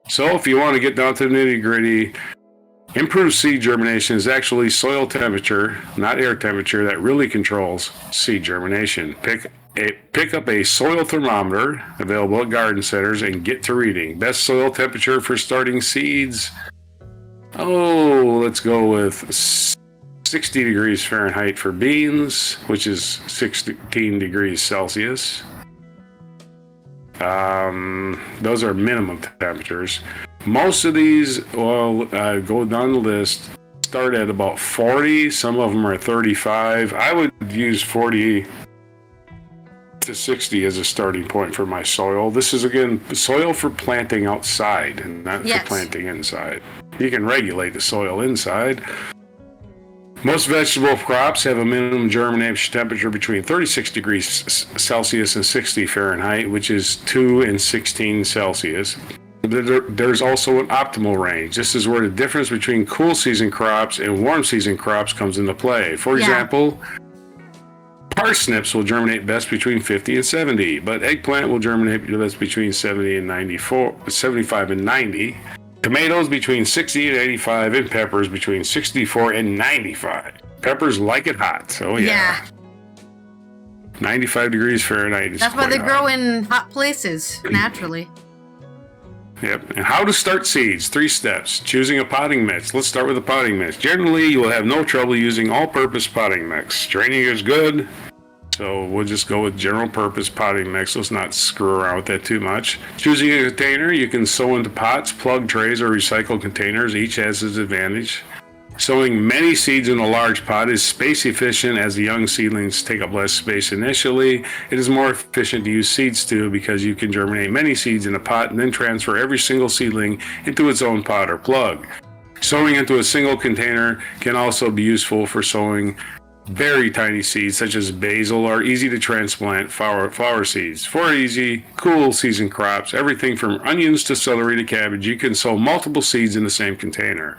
So if you want to get down to the nitty-gritty, improved seed germination is actually soil temperature, not air temperature, that really controls seed germination. Pick up a soil thermometer available at garden centers and get to reading. Best soil temperature for starting seeds. Let's go with 60 degrees Fahrenheit for beans, which is 16 degrees Celsius. Those are minimum temperatures. Most of these, go down the list, start at about 40. Some of them are 35. I would use 40 to 60 as a starting point for my soil. This is, again, soil for planting outside and not for planting inside. You can regulate the soil inside. Most vegetable crops have a minimum germination temperature between 36 degrees Celsius and 60 Fahrenheit, which is 2 and 16 Celsius. There's also an optimal range. This is where the difference between cool season crops and warm season crops comes into play. For example, parsnips will germinate best between 50 and 70, but eggplant will germinate best between 75 and 90. Tomatoes between 60 and 85, and peppers between 64 and 95. Peppers like it hot. 95 degrees Fahrenheit. That's why they grow in hot places, naturally. Yep. And how to start seeds. 3 steps. Choosing a potting mix. Let's start with a potting mix. Generally, you will have no trouble using all-purpose potting mix. Draining is good. So we'll just go with general purpose potting mix. Let's not screw around with that too much. Choosing a container, you can sow into pots, plug trays, or recycled containers. Each has its advantage. Sowing many seeds in a large pot is space efficient as the young seedlings take up less space initially. It is more efficient to use seed stew because you can germinate many seeds in a pot and then transfer every single seedling into its own pot or plug. Sowing into a single container can also be useful for sowing very tiny seeds such as basil or easy to transplant flower seeds. For easy, cool season crops, everything from onions to celery to cabbage, you can sow multiple seeds in the same container.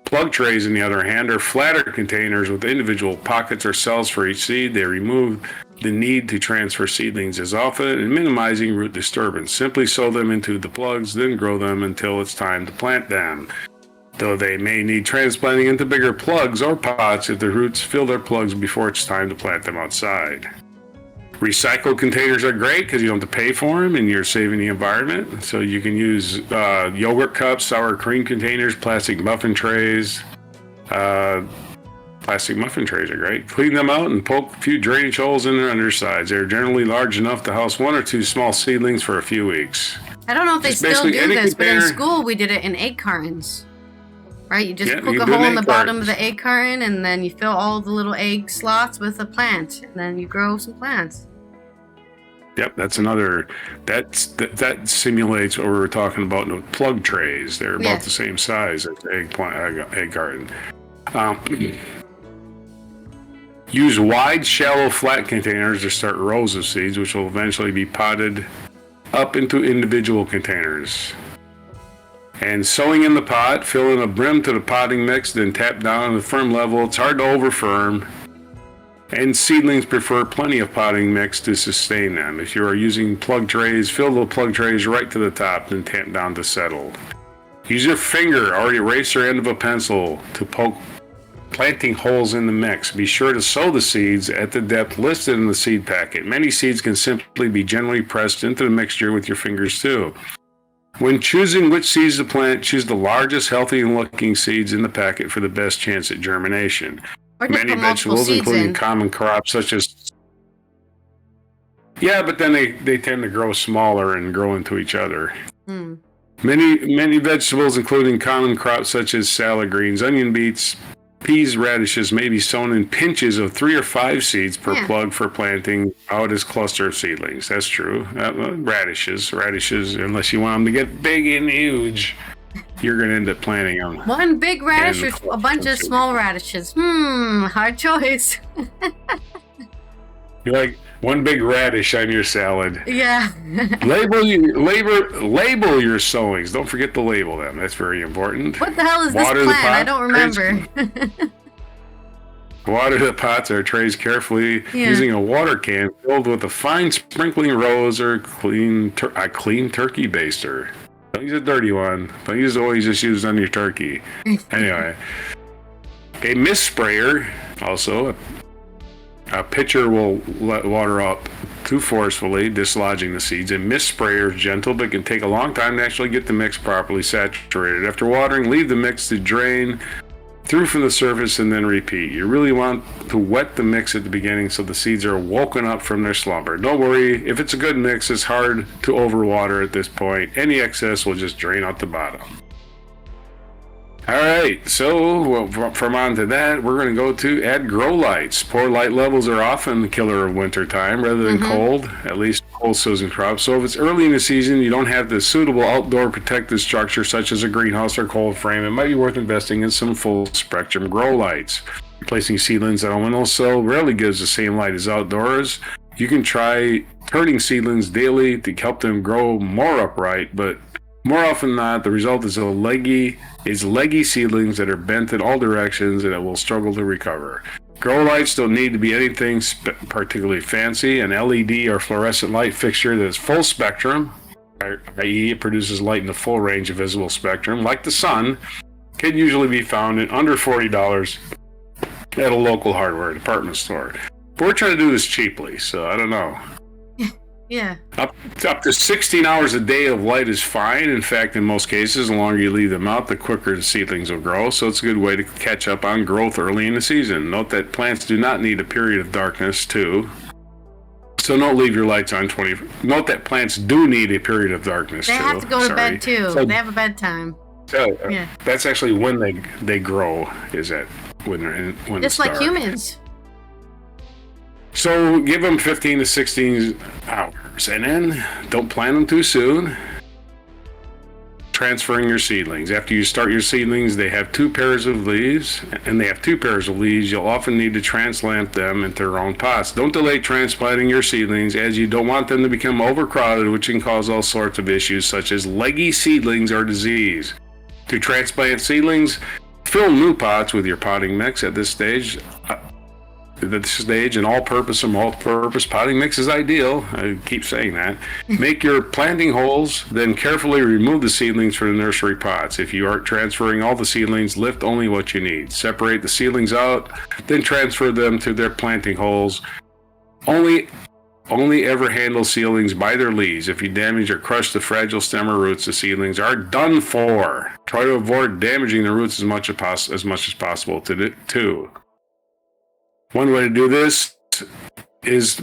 Plug trays, on the other hand, are flatter containers with individual pockets or cells for each seed. They remove the need to transfer seedlings as often and minimizing root disturbance. Simply sow them into the plugs, then grow them until it's time to plant them. Though they may need transplanting into bigger plugs or pots if the roots fill their plugs before it's time to plant them outside. Recycled containers are great because you don't have to pay for them and you're saving the environment. So you can use yogurt cups, sour cream containers, plastic muffin trays. Plastic muffin trays are great. Clean them out and poke a few drainage holes in their undersides. They're generally large enough to house 1 or 2 small seedlings for a few weeks. I don't know if they still do this, but in school we did it in egg cartons. Right, you just poke a hole in the bottom of the egg carton, and then you fill all the little egg slots with a plant, and then you grow some plants. Yep, that's another. That simulates what we were talking about in the plug trays. They're about the same size as egg garden. Use wide, shallow, flat containers to start rows of seeds, which will eventually be potted up into individual containers. And sowing in the pot, fill in a brim to the potting mix, then tap down on the firm level. It's hard to over firm. And seedlings prefer plenty of potting mix to sustain them. If you are using plug trays, fill the plug trays right to the top, then tap down to settle. Use your finger or eraser end of a pencil to poke planting holes in the mix. Be sure to sow the seeds at the depth listed in the seed packet. Many seeds can simply be gently pressed into the mixture with your fingers too. When choosing which seeds to plant, choose the largest, healthy and looking seeds in the packet for the best chance at germination. Many vegetables, including common crops such as... Yeah, but then they tend to grow smaller and grow into each other. Many vegetables, including common crops such as salad greens, onion, beets, peas, radishes, may be sown in pinches of 3 or 5 seeds per plug for planting out as cluster of seedlings. That's true. Radishes, unless you want them to get big and huge, you're going to end up planting them. One big radish or a bunch of small radishes? Hard choice. You're like one big radish on your salad. Yeah. Label your sowings. Don't forget to label them. That's very important. What the hell is this plant? I don't remember. Water the pots or trays carefully using a water can filled with a fine sprinkling rose or a clean turkey baster. Don't use a dirty one. Don't use the one you just used on your turkey. Anyway, a mist sprayer also. A pitcher will let water up too forcefully, dislodging the seeds. A mist sprayer is gentle, but can take a long time to actually get the mix properly saturated. After watering, leave the mix to drain through from the surface and then repeat. You really want to wet the mix at the beginning so the seeds are woken up from their slumber. Don't worry, if it's a good mix, it's hard to overwater at this point. Any excess will just drain out the bottom. Alright, so from on to that, we're going to go to add grow lights. Poor light levels are often the killer of winter time rather than cold, at least cold season crops. So if it's early in the season, you don't have the suitable outdoor protective structure such as a greenhouse or cold frame, it might be worth investing in some full spectrum grow lights. Placing seedlings on a windowsill rarely gives the same light as outdoors. You can try turning seedlings daily to help them grow more upright, but more often than not, the result is leggy seedlings that are bent in all directions and that will struggle to recover. Grow lights don't need to be anything particularly fancy. An LED or fluorescent light fixture that is full spectrum, i.e. it produces light in the full range of visible spectrum, like the sun, can usually be found at under $40 at a local hardware department store. But we're trying to do this cheaply, so I don't know. Yeah. Up to 16 hours a day of light is fine. In fact, in most cases, the longer you leave them out, the quicker the seedlings will grow. So it's a good way to catch up on growth early in the season. Note that plants do not need a period of darkness to So don't leave your lights on 20. Note that plants do need a period of darkness. They have to go to bed too. So, they have a bedtime. So that's actually when they grow. Is that when they're in, when just like humans. So give them 15 to 16 hours, and then don't plant them too soon. Transferring your seedlings. After you start your seedlings, they have 2 pairs of leaves, and they have 2 pairs of leaves. You'll often need to transplant them into their own pots. Don't delay transplanting your seedlings, as you don't want them to become overcrowded, which can cause all sorts of issues such as leggy seedlings or disease. To transplant seedlings, fill new pots with your potting mix at this stage. An all-purpose or multi-purpose potting mix is ideal. I keep saying that. Make your planting holes, then carefully remove the seedlings from the nursery pots. If you aren't transferring all the seedlings, lift only what you need. Separate the seedlings out, then transfer them to their planting holes. Only ever handle seedlings by their leaves. If you damage or crush the fragile stem or roots, the seedlings are done for. Try to avoid damaging the roots as much as possible too. One way to do this is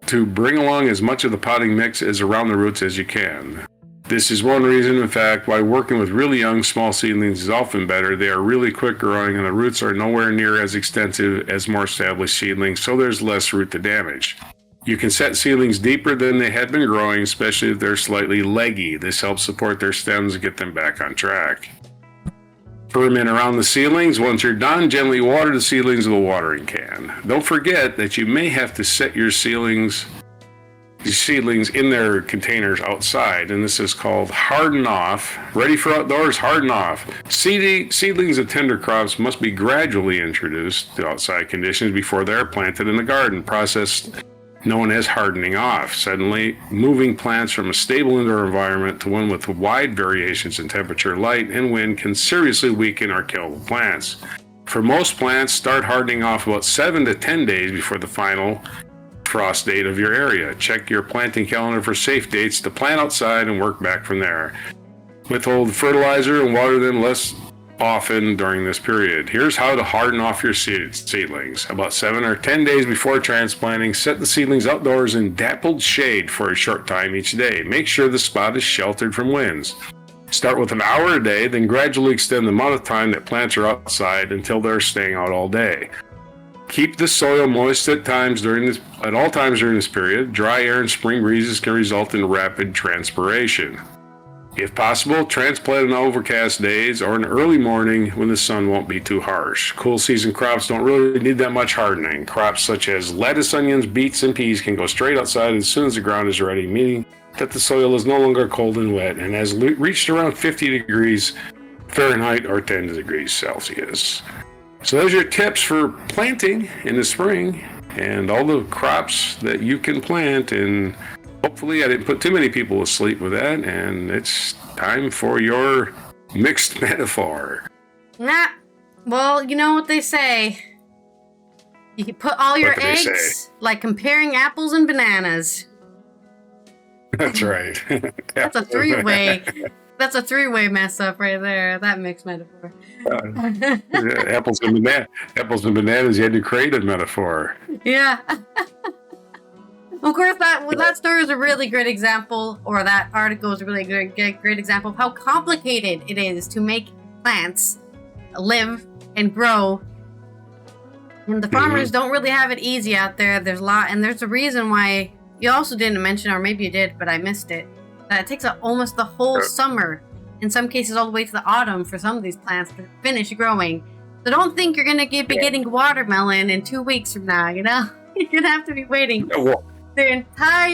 to bring along as much of the potting mix as around the roots as you can. This is one reason, in fact, why working with really young, small seedlings is often better. They are really quick growing, and the roots are nowhere near as extensive as more established seedlings, so there's less root to damage. You can set seedlings deeper than they had been growing, especially if they're slightly leggy. This helps support their stems and get them back on track. Ferment around the seedlings. Once you're done, gently water the seedlings with a watering can. Don't forget that you may have to set your seedlings in their containers outside, and this is called harden off. Ready for outdoors? Harden off. Seedlings of tender crops must be gradually introduced to outside conditions before they're planted in the garden. Process known as hardening off. Suddenly, moving plants from a stable indoor environment to one with wide variations in temperature, light, and wind can seriously weaken or kill the plants. For most plants, start hardening off about 7 to 10 days before the final frost date of your area. Check your planting calendar for safe dates to plant outside and work back from there. Withhold fertilizer and water them less often during this period. Here's how to harden off your seedlings. About 7 or 10 days before transplanting, set the seedlings outdoors in dappled shade for a short time each day. Make sure the spot is sheltered from winds. Start with an hour a day, then gradually extend the amount of time that plants are outside until they're staying out all day. Keep the soil moist at all times during this period. Dry air and spring breezes can result in rapid transpiration. If possible, transplant on overcast days or in early morning when the sun won't be too harsh. Cool season crops don't really need that much hardening. Crops such as lettuce, onions, beets, and peas can go straight outside as soon as the ground is ready, meaning that the soil is no longer cold and wet and has reached around 50 degrees Fahrenheit or 10 degrees Celsius. So those are your tips for planting in the spring and all the crops that you can plant, and hopefully I didn't put too many people to sleep with that, and it's time for your mixed metaphor. Nah, well, you know what they say. You can put all your eggs, like comparing apples and bananas. That's right. That's a three-way. That's a three-way mess up right there. That mixed metaphor. Apples and bananas. You had to create a metaphor. Yeah. Of course, that story is a really great example, or that article is a really great example of how complicated it is to make plants live and grow. And the farmers don't really have it easy out there. There's a lot, and there's a reason why you also didn't mention, or maybe you did, but I missed it, that it takes almost the whole summer, in some cases all the way to the autumn, for some of these plants to finish growing. So don't think you're going to be getting watermelon in 2 weeks from now, you know? You're going to have to be waiting the entire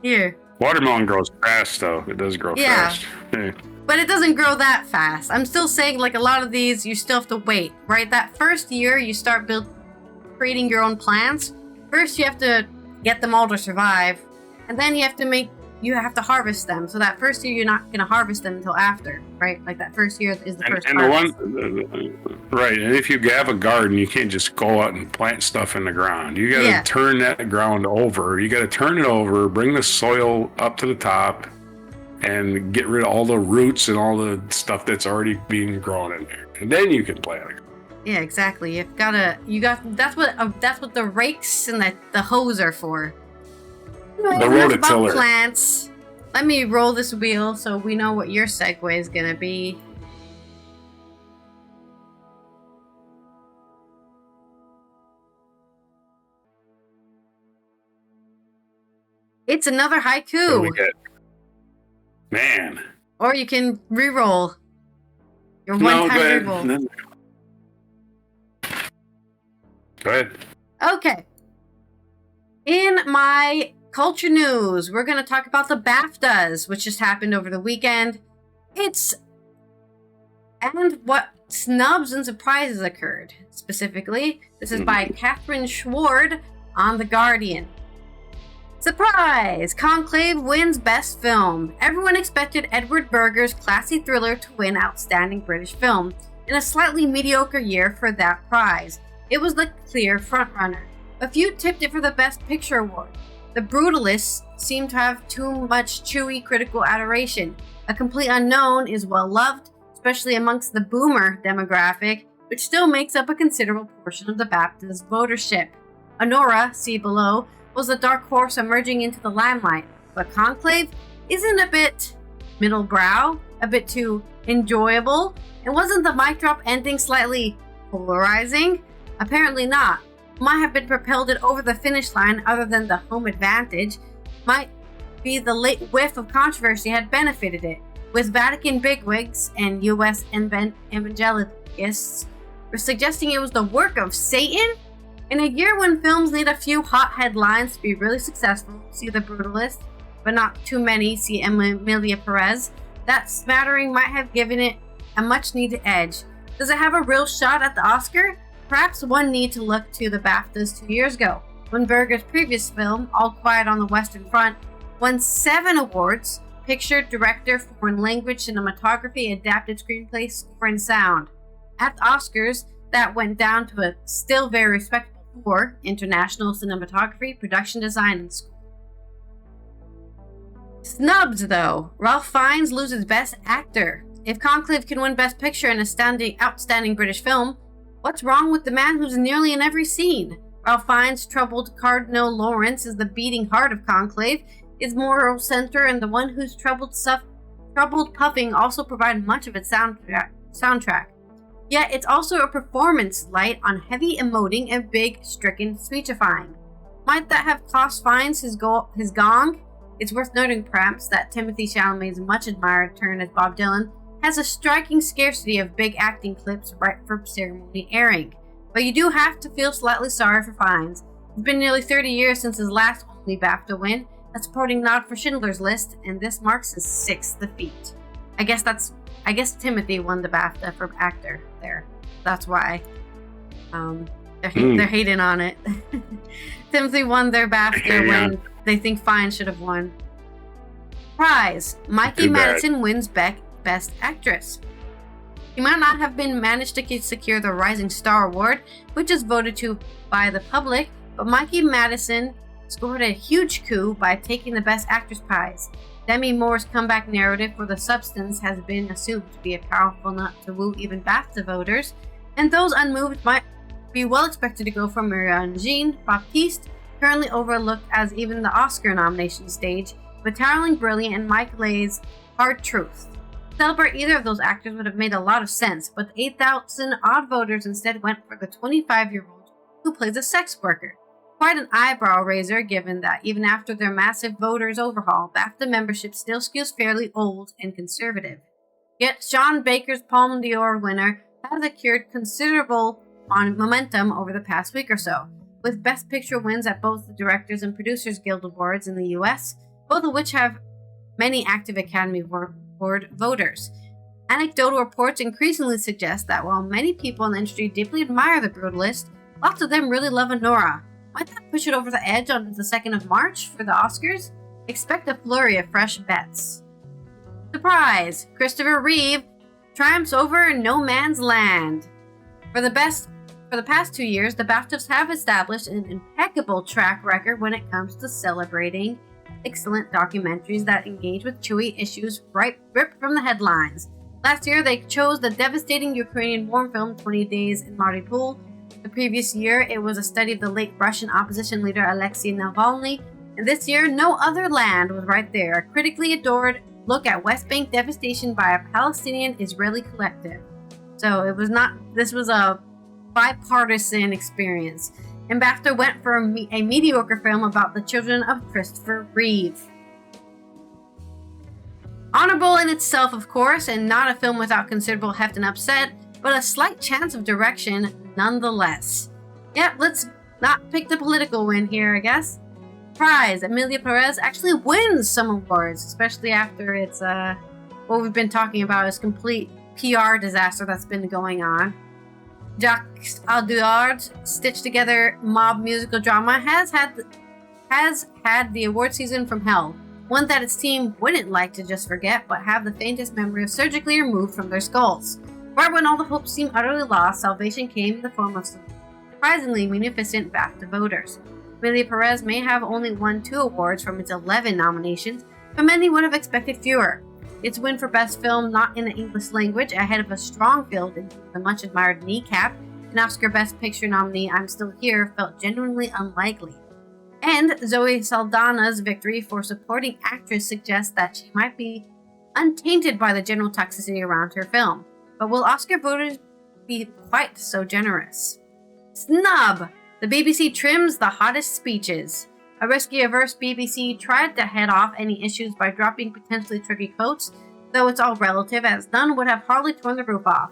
year. Watermelon grows fast, though. It does grow fast. Yeah. But it doesn't grow that fast. I'm still saying, like, a lot of these, you still have to wait, right? That first year you start creating your own plants, first you have to get them all to survive, and then you have to harvest them. So that first year you're not going to harvest them until after, right? Like that first year is the first harvest. Right, and if you have a garden, you can't just go out and plant stuff in the ground. You got to turn that ground over. You got to turn it over, bring the soil up to the top, and get rid of all the roots and all the stuff that's already being grown in there. And then you can plant it. Yeah, exactly. That's what the rakes and the hose are for. Anyway, The enough about rototiller. plants. Let me roll this wheel so we know what your segue is gonna be. It's another What do we haiku. get? Man. Or you can re-roll. Your No, one-time go ahead. re-roll. No. Go ahead. Okay. In my culture news, we're going to talk about the BAFTAs, which just happened over the weekend. And what snubs and surprises occurred. Specifically, this is by Catherine Schward on The Guardian. Surprise! Conclave wins Best Film. Everyone expected Edward Berger's classy thriller to win Outstanding British Film. In a slightly mediocre year for that prize, it was the clear frontrunner. A few tipped it for the Best Picture award. The Brutalists seem to have too much chewy critical adoration. A Complete Unknown is well loved, especially amongst the boomer demographic, which still makes up a considerable portion of the BAFTA's votership. Honora, see below, was the dark horse emerging into the limelight, but Conclave isn't a bit middle brow, a bit too enjoyable, and wasn't the mic drop ending slightly polarizing? Apparently not. Might have been propelled it over the finish line other than the home advantage. Might be the late whiff of controversy had benefited it, with Vatican bigwigs and U.S. evangelicals suggesting it was the work of Satan. In a year when films need a few hot headlines to be really successful, see The Brutalist, but not too many, see Emilia Perez, that smattering might have given it a much-needed edge. Does it have a real shot at the Oscar? Perhaps one need to look to the BAFTAs 2 years ago, when Berger's previous film, All Quiet on the Western Front, won 7 awards: picture, director, foreign language, cinematography, adapted screenplay, score, and sound. At the Oscars, that went down to a still very respectable 4: international cinematography, production design, and score. Snubs, though. Ralph Fiennes loses Best Actor. If Conclave can win Best Picture in outstanding British film, what's wrong with the man who's nearly in every scene? Ralph Fiennes' troubled Cardinal Lawrence is the beating heart of Conclave, his moral center, and the one whose troubled puffing also provide much of its soundtrack. Yet it's also a performance light on heavy emoting and big, stricken speechifying. Might that have cost Fiennes his gong? It's worth noting, perhaps, that Timothée Chalamet's much-admired turn as Bob Dylan has a striking scarcity of big acting clips right for ceremony airing. But you do have to feel slightly sorry for Fiennes. It's been nearly 30 years since his last only BAFTA win, a supporting nod for Schindler's List, and this marks his 6th defeat. I guess Timothy won the BAFTA for actor there. That's why. They're hating on it. Timothy won their BAFTA when they think Fiennes should have won. Prize: Mikey Madison wins Best Actress. She might not have managed to secure the Rising Star Award, which is voted to by the public, but Mikey Madison scored a huge coup by taking the Best Actress prize. Demi Moore's comeback narrative for The Substance has been assumed to be a powerful nut to woo even BAFTA voters, and those unmoved might be well expected to go for Marianne Jean-Baptiste, currently overlooked as even the Oscar nomination stage, but towering brilliant and Mike Leigh's Hard Truth. To celebrate either of those actors would have made a lot of sense, but the 8,000 odd voters instead went for the 25-year-old who plays a sex worker. Quite an eyebrow raiser, given that even after their massive voters overhaul, BAFTA membership still skews fairly old and conservative. Yet Sean Baker's Palme d'Or winner has secured considerable momentum over the past week or so, with Best Picture wins at both the Directors and Producers Guild Awards in the US, both of which have many active Academy Award voters. Anecdotal reports increasingly suggest that while many people in the industry deeply admire The Brutalist, lots of them really love Honora. Might that push it over the edge on the 2nd of March for the Oscars? Expect a flurry of fresh bets. Surprise! Christopher Reeve triumphs over No Man's Land. For the past 2 years, the BAFTAs have established an impeccable track record when it comes to celebrating excellent documentaries that engage with chewy issues ripped from the headlines. Last year, they chose the devastating Ukrainian war film 20 Days in Mariupol. The previous year, it was a study of the late Russian opposition leader Alexei Navalny. And this year, No Other Land was right there, a critically adored look at West Bank devastation by a Palestinian-Israeli collective. So this was a bipartisan experience. And BAFTA went for a mediocre film about the children of Christopher Reeve. Honorable in itself, of course, and not a film without considerable heft and upset, but a slight chance of direction nonetheless. Yep, let's not pick the political win here, I guess. Prize, Emilia Perez actually wins some awards, especially after it's what we've been talking about is complete PR disaster that's been going on. Jacques Audiard's stitched together mob musical drama has had the award season from hell, one that its team wouldn't like to just forget but have the faintest memory of surgically removed from their skulls. Right when all the hopes seemed utterly lost, salvation came in the form of some surprisingly munificent BAFTA voters. Emilia Perez may have only won 2 awards from its 11 nominations, but many would have expected fewer. Its win for Best Film not in the English language, ahead of a strong field in the much-admired Kneecap, an Oscar Best Picture nominee I'm Still Here, felt genuinely unlikely. And Zoe Saldana's victory for supporting actress suggests that she might be untainted by the general toxicity around her film. But will Oscar voters be quite so generous? Snub! The BBC trims the hottest speeches. A risky-averse BBC tried to head off any issues by dropping potentially tricky quotes, though it's all relative, as none would have hardly torn the roof off.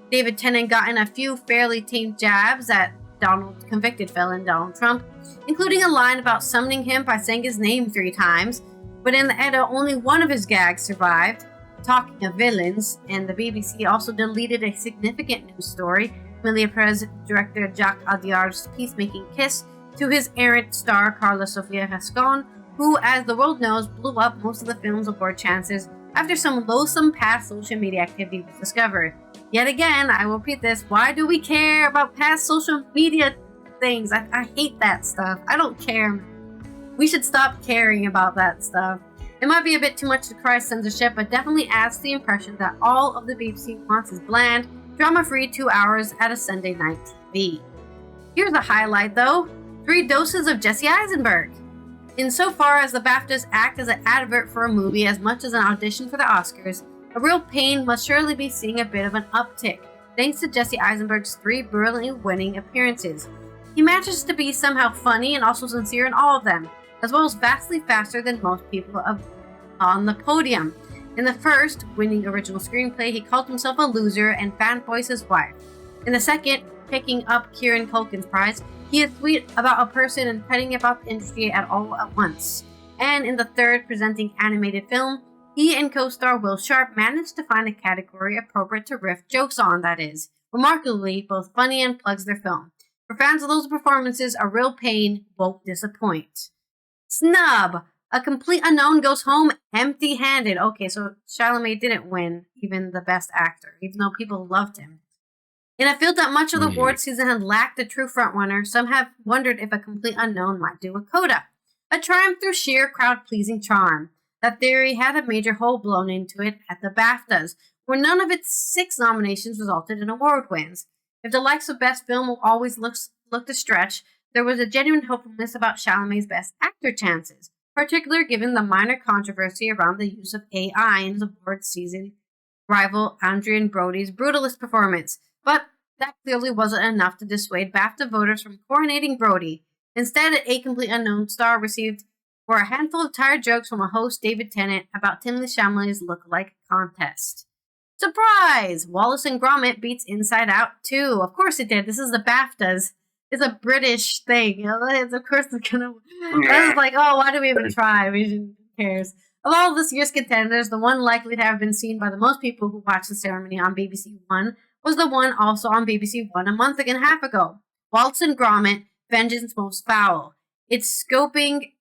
David Tennant got in a few fairly tame jabs at convicted felon Donald Trump, including a line about summoning him by saying his name 3 times, but in the edit, only one of his gags survived. Talking of villains, and the BBC also deleted a significant news story, Emilia Perez director Jacques Audiard's peacemaking kiss to his errant star Carla Sofia Gascon, who, as the world knows, blew up most of the film's award chances after some loathsome past social media activity was discovered. Yet again, I will repeat this, why do we care about past social media things? I hate that stuff. I don't care. We should stop caring about that stuff. It might be a bit too much to cry censorship, but definitely adds to the impression that all of the BBC wants is bland, drama-free 2 hours at a Sunday night TV. Here's a highlight though, 3 doses of Jesse Eisenberg. Insofar as the BAFTAs act as an advert for a movie as much as an audition for the Oscars, a real pain must surely be seeing a bit of an uptick, thanks to Jesse Eisenberg's 3 brilliantly winning appearances. He manages to be somehow funny and also sincere in all of them, as well as vastly faster than most people on the podium. In the first, winning original screenplay, he called himself a loser and fanboys his wife. In the second, picking up Kieran Culkin's prize, he is sweet about a person and petting about the industry at all at once. And in the third, presenting animated film, he and co-star Will Sharp managed to find a category appropriate to riff jokes on, that is. Remarkably, both funny and plugs their film. For fans of those performances, a real pain won't disappoint. Snub! A complete unknown goes home empty-handed. Okay, so Chalamet didn't win even the best actor, even though people loved him. In a field that much of the award season had lacked a true frontrunner, some have wondered if a complete unknown might do a coda. A triumph through sheer crowd-pleasing charm. That theory had a major hole blown into it at the BAFTAs, where none of its 6 nominations resulted in award wins. If the likes of Best Film will always look to stretch, there was a genuine hopefulness about Chalamet's Best Actor chances, particularly given the minor controversy around the use of AI in his award season rival Adrian Brody's brutalist performance. But that clearly wasn't enough to dissuade BAFTA voters from coronating Brody. Instead, A Complete Unknown star received for a handful of tired jokes from a host, David Tennant, about Timothy Chalamet's look-alike contest. Surprise! Wallace and Gromit beats Inside Out 2. Of course it did. This is the BAFTAs. It's a British thing. You know, of course it's gonna. It's like, oh, why do we even try? Who cares? Of all this year's contenders, the one likely to have been seen by the most people who watched the ceremony on BBC One was the one also on BBC One a month and a half ago. Wallace and Gromit: Vengeance Most Foul. It's scooping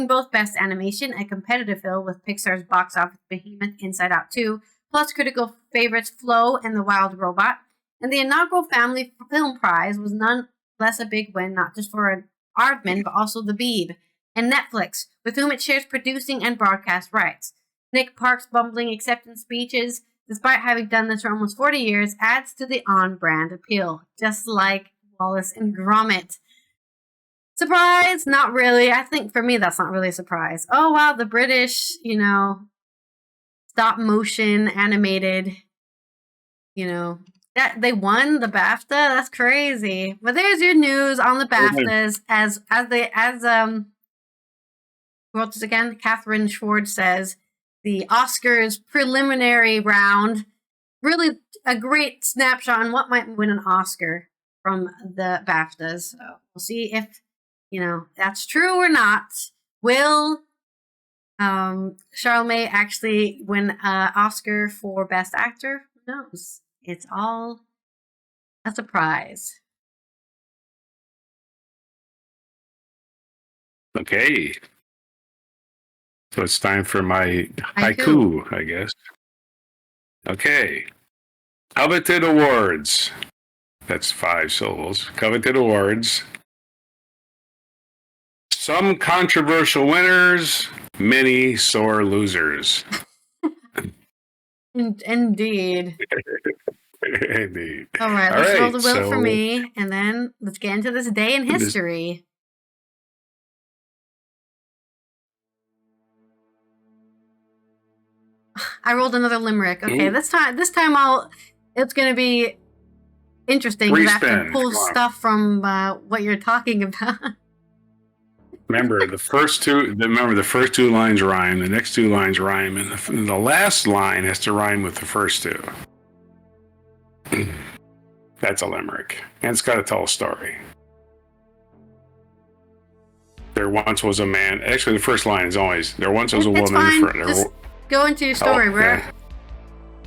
both Best Animation, a competitive film with Pixar's box office behemoth Inside Out 2, plus critical favorites Flo and the Wild Robot. And the inaugural Family Film Prize was none less a big win, not just for Aardman, but also The Beeb, and Netflix, with whom it shares producing and broadcast rights. Nick Park's bumbling acceptance speeches, despite having done this for almost 40 years, adds to the on-brand appeal, just like Wallace and Gromit. Surprise? Not really. I think for me, that's not really a surprise. Oh, wow, the British, stop motion animated, that they won the BAFTA. That's crazy. But there's your news on the BAFTAs who else again? Catherine Schwartz says the Oscars preliminary round. Really a great snapshot on what might win an Oscar from the BAFTAs. So we'll see if, that's true or not. Will Charlemagne actually win an Oscar for Best Actor? Who knows? It's all a surprise. Okay. So it's time for my haiku, I guess. Okay. Coveted awards. That's 5 syllables. Coveted awards. Some controversial winners, many sore losers. Indeed. Indeed. All right, let's roll the wheel for me, and then let's get into this day in history. I rolled another limerick. Okay, this time it's going to be interesting because I have to pull stuff from what you're talking about. Remember the first two lines rhyme, the next 2 lines rhyme, and the last line has to rhyme with the first 2. That's a limerick, and it's got to tell a story. There once was a man. Actually, the first line is always, there once was a woman. Fine. Just go into your story. We're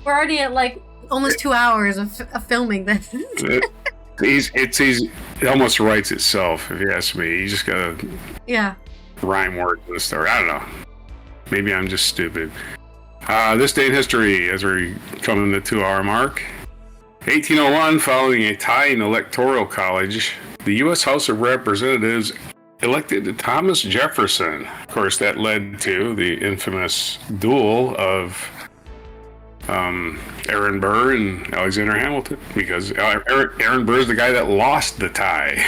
already at like almost 2 hours of filming this. It almost writes itself, if you ask me. You just gotta rhyme words in the story. I don't know. Maybe I'm just stupid. This day in history, as we come in the 2-hour mark. 1801, following a tie in electoral college, the U.S. House of Representatives elected Thomas Jefferson. Of course, that led to the infamous duel of Aaron Burr and Alexander Hamilton, because Aaron Burr is the guy that lost the tie.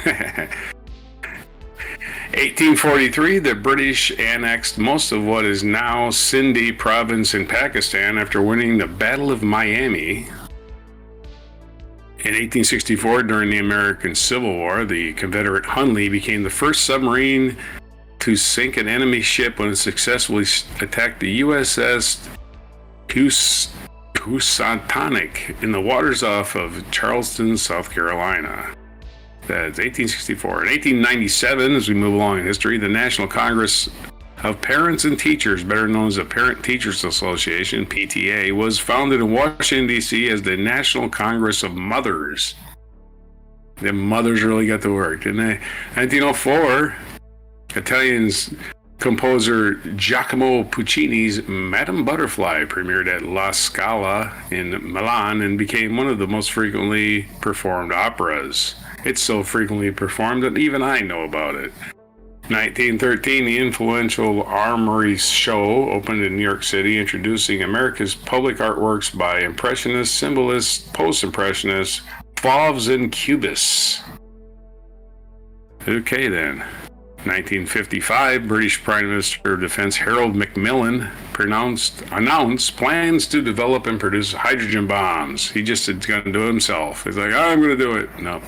1843, the British annexed most of what is now Sindhi province in Pakistan after winning the Battle of Miami. In 1864, during the American Civil War, the Confederate Hunley became the first submarine to sink an enemy ship when it successfully attacked the USS Housatonic in the waters off of Charleston, South Carolina. That's 1864. In 1897, as we move along in history, the National Congress of Parents and Teachers, better known as the Parent Teachers Association, PTA, was founded in Washington, D.C. as the National Congress of Mothers. The mothers really got to work, didn't they? 1904, Italian composer Giacomo Puccini's Madame Butterfly premiered at La Scala in Milan and became one of the most frequently performed operas. It's so frequently performed that even I know about it. 1913, the influential Armory Show opened in New York City, introducing America's public artworks by Impressionists, Symbolists, Post-Impressionists, Fauves, and Cubists. Okay then. 1955, British Prime Minister of Defense Harold Macmillan announced plans to develop and produce hydrogen bombs. He just is going to do it himself. He's like, I'm going to do it. No.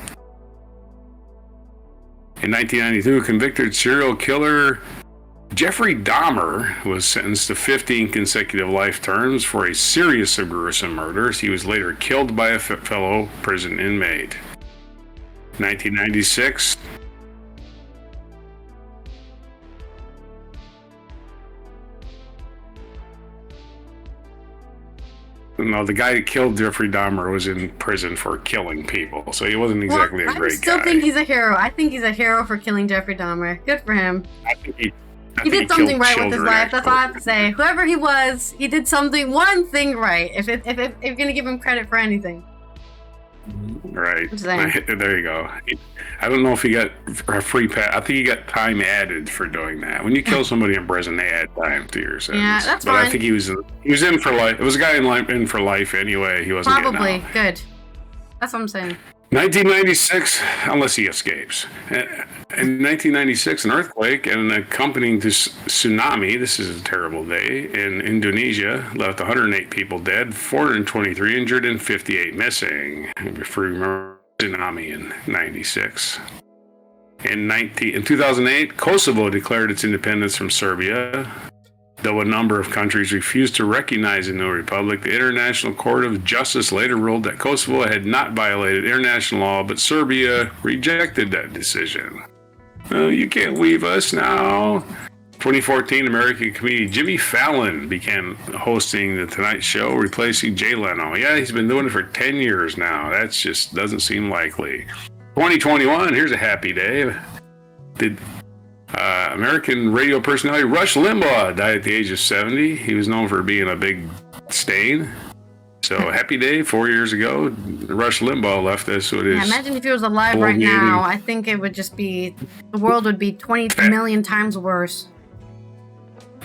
In 1992, convicted serial killer Jeffrey Dahmer was sentenced to 15 consecutive life terms for a series of gruesome murders. He was later killed by a fellow prison inmate. 1996. No, the guy who killed Jeffrey Dahmer was in prison for killing people, so he wasn't exactly a great guy. I still think he's a hero. I think he's a hero for killing Jeffrey Dahmer. Good for him. I think he did something right with his life. That's all I have to say. Whoever he was, he did one thing right. If you're gonna give him credit for anything. Right. What's that? There you go. I don't know if he got a free pass. I think he got time added for doing that. When you kill somebody in prison, they add time to your sentence. Yeah, that's but fine. I think he was in for life. It was a guy in for life anyway. He wasn't Probably. getting out. Good. That's what I'm saying. 1996, unless he escapes. In 1996, an earthquake and an accompanying tsunami, this is a terrible day, in Indonesia left 108 people dead, 423 injured, and 58 missing. If you remember tsunami in 96. In 2008, Kosovo declared its independence from Serbia. Though a number of countries refused to recognize the new republic, the International Court of Justice later ruled that Kosovo had not violated international law, but Serbia rejected that decision. Oh, you can't leave us now. 2014, American comedian Jimmy Fallon began hosting The Tonight Show, replacing Jay Leno. Yeah, he's been doing it for 10 years now. That just doesn't seem likely. 2021, here's a happy day. American radio personality Rush Limbaugh died at the age of 70. He was known for being a big stain. So happy day, 4 years ago. Rush Limbaugh left us with his... Yeah, imagine if he was alive right now. I think it would just be... The world would be 20 million times worse.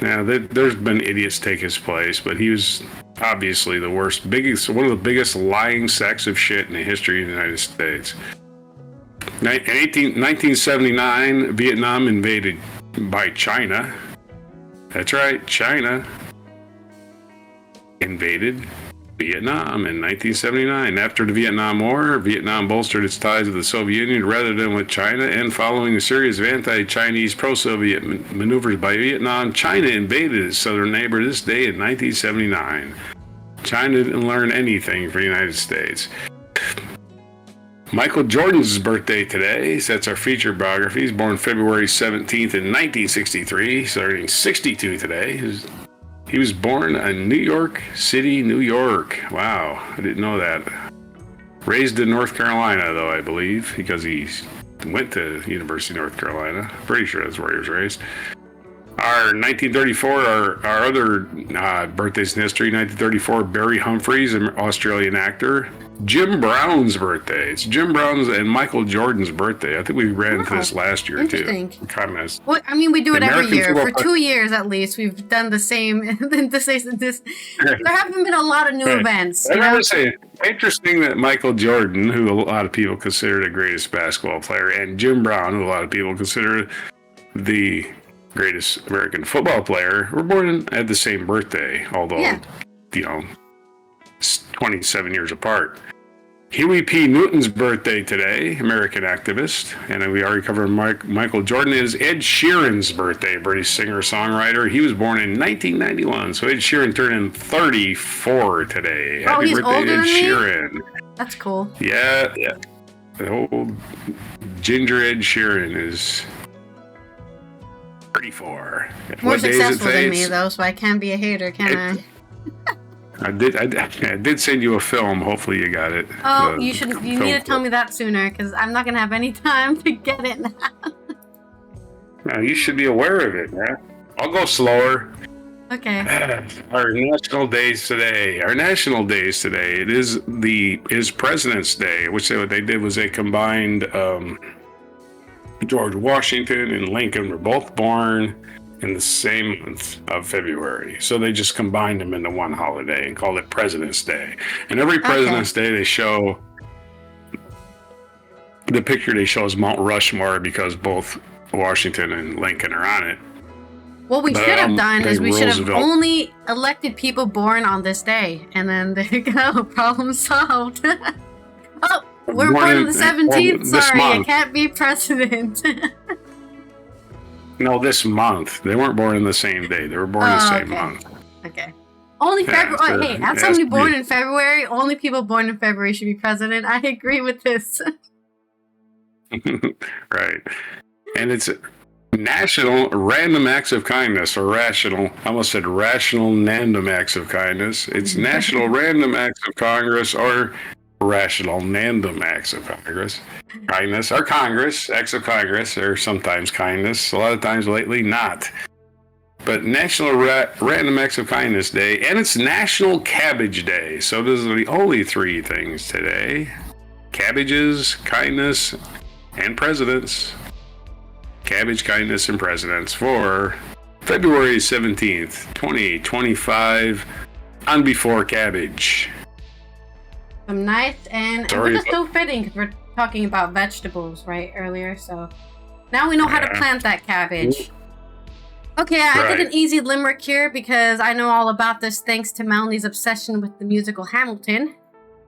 Yeah, there's been idiots take his place, but he was obviously the worst, one of the biggest lying sacks of shit in the history of the United States. In 1979, Vietnam invaded by China. That's right, China invaded Vietnam in 1979. After the Vietnam War, Vietnam bolstered its ties with the Soviet Union rather than with China, and following a series of anti-Chinese pro-Soviet maneuvers by Vietnam, China invaded its southern neighbor this day in 1979. China didn't learn anything from the United States. Michael Jordan's birthday today. So that's our feature biography. He's born February 17th in 1963. He's turning 62 today. He was born in New York City, New York. Wow, I didn't know that. Raised in North Carolina, though, I believe, because he went to University of North Carolina. Pretty sure that's where he was raised. Our 1934, our other birthdays in history, 1934, Barry Humphries, an Australian actor. Jim Brown's birthday. It's Jim Brown's and Michael Jordan's birthday. I think we ran into this last year, too. Well, I mean, we do it every year. For 2 years. years, at least, we've done the same. There haven't been a lot of new events. I remember saying, interesting that Michael Jordan, who a lot of people consider the greatest basketball player, and Jim Brown, who a lot of people consider the greatest American football player, were born at the same birthday, although, 27 years apart. Huey P. Newton's birthday today, American activist. And we already covered Michael Jordan. It is Ed Sheeran's birthday, British singer-songwriter. He was born in 1991, so Ed Sheeran turned 34 today. Happy he's birthday, older Ed than Sheeran. Me? That's cool. Yeah. The old ginger Ed Sheeran is 34. More successful than me, though, so I can't be a hater, can I? I did send you a film. Hopefully you got it. Oh, you need to tell me that sooner, because I'm not going to have any time to get it now. No, you should be aware of it, man. I'll go slower. Okay. Our national days today. It is President's Day, which what they did was they combined George Washington and Lincoln were both born in the same month of February. So they just combined them into one holiday and called it President's Day. And every President's Day they show the picture they show is Mount Rushmore because both Washington and Lincoln are on it. What we should have done is we should have only elected people born on this day. And then there you go, problem solved. Oh, we're born on the 17th. Sorry, I can't be president. No, this month. They weren't born in the same day. They were born the same month. Okay. Only February. Hey, that's somebody born in February. Only people born in February should be president. I agree with this. Right. And it's National Random Acts of Kindness, or Rational. I almost said Rational Random Acts of Kindness. It's National Random Acts of Congress, or Rational Random Acts of Congress. Kindness, or Congress, acts of Congress, or sometimes kindness, a lot of times lately not. But National Random Acts of Kindness Day, and it's National Cabbage Day. So those are the only three things today. cabbages, kindness, and presidents. Cabbage, kindness, and presidents for February 17th, 2025, on Before Cabbage. Nice, and it's so fitting because we're talking about vegetables, right, earlier, so now we know how to plant that cabbage. Okay, I did an easy limerick here because I know all about this thanks to Melanie's obsession with the musical Hamilton.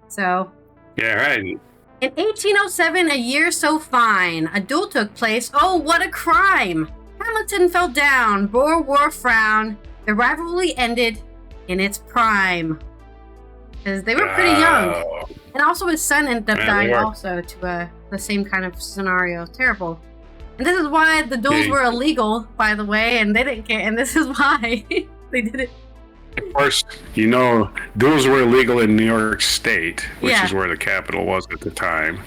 So... Yeah, right. In 1807, a year so fine, a duel took place. Oh, what a crime! Hamilton fell down, Boer War frown. The rivalry ended in its prime. Because they were pretty young. And also his son ended up dying also to the same kind of scenario. Terrible. And this is why the duels were illegal, by the way, and they didn't care. And this is why they did it. Of course, duels were illegal in New York State, which is where the capital was at the time.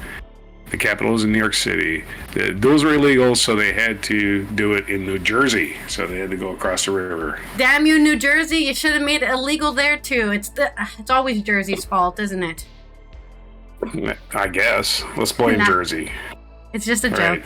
The capital was in New York City. The duels were illegal, so they had to do it in New Jersey. So they had to go across the river. Damn you, New Jersey! You should have made it illegal there too. It's always Jersey's fault, isn't it? I guess. Let's blame Jersey. It's just a joke.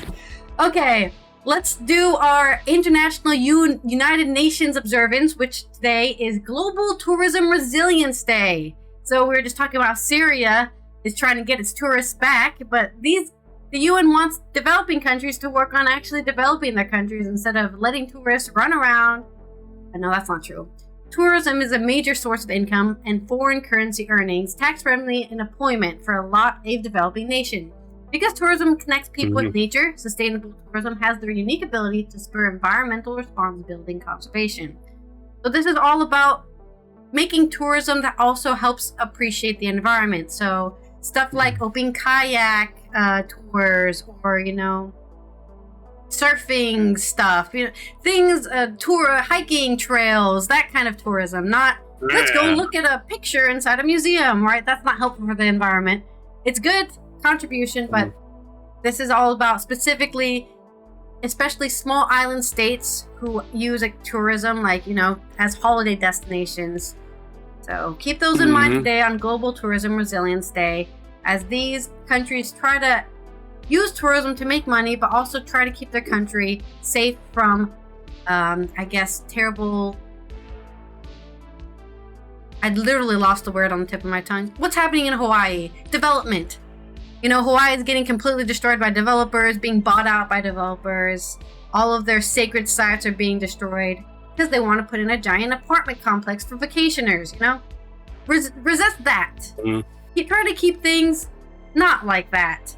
Okay, let's do our International United Nations observance, which today is Global Tourism Resilience Day. So we were just talking about Syria is trying to get its tourists back, but the UN wants developing countries to work on actually developing their countries instead of letting tourists run around. But no, that's not true. Tourism is a major source of income and foreign currency earnings, tax revenue, and employment for a lot of developing nations. Because tourism connects people with nature, sustainable tourism has the unique ability to spur environmental responsibility and conservation. So this is all about making tourism that also helps appreciate the environment. So stuff like open kayak tours, or surfing stuff, things, hiking trails, that kind of tourism. Not let's go look at a picture inside a museum, right? That's not helpful for the environment. It's good contribution, but this is all about specifically, especially small island states who use tourism, as holiday destinations. So keep those in mind today on Global Tourism Resilience Day, as these countries try to use tourism to make money, but also try to keep their country safe from, terrible... I literally lost the word on the tip of my tongue. What's happening in Hawaii? Development. Hawaii is getting completely destroyed by developers, being bought out by developers. All of their sacred sites are being destroyed because they want to put in a giant apartment complex for vacationers, Resist that. Try to keep things not like that.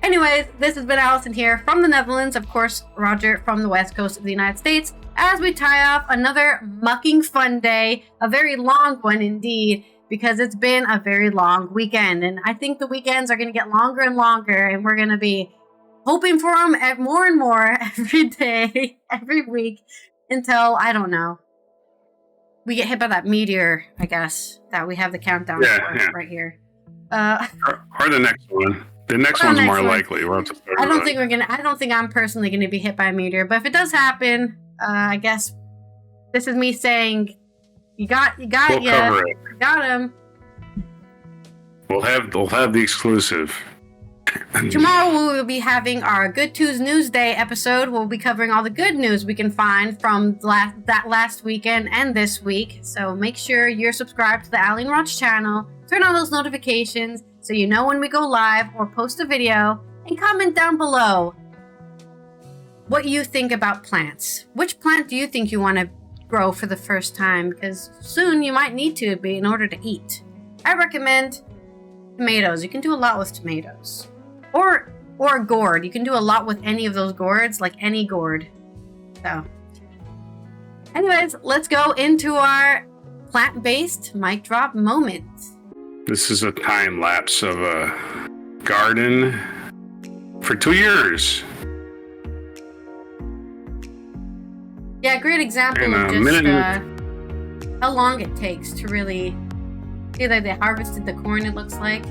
Anyways, this has been Allison here from the Netherlands. Of course, Roger from the West Coast of the United States, as we tie off another mucking fun day, a very long one indeed, because it's been a very long weekend. And I think the weekends are going to get longer and longer, and we're going to be hoping for them more and more every day, every week, until, I don't know, we get hit by that meteor, I guess, that we have the countdown for right here. Or the next one. The next one's more likely. We'll have to I don't think I'm personally gonna be hit by a meteor, but if it does happen, I guess this is me saying, you got him. We'll have the exclusive. Tomorrow we will be having our Good Tuesday News Day episode. We'll be covering all the good news we can find from that last weekend and this week. So make sure you're subscribed to the Alien Watch channel. Turn on those notifications so you know when we go live or post a video. And comment down below what you think about plants. Which plant do you think you want to grow for the first time? Because soon you might need to be in order to eat. I recommend tomatoes. You can do a lot with tomatoes. Or a gourd. You can do a lot with any of those gourds, like any gourd. So, anyways, let's go into our plant-based mic drop moment. This is a time lapse of a garden for 2 years. Yeah, great example of just how long it takes to really see that they harvested the corn, it looks like.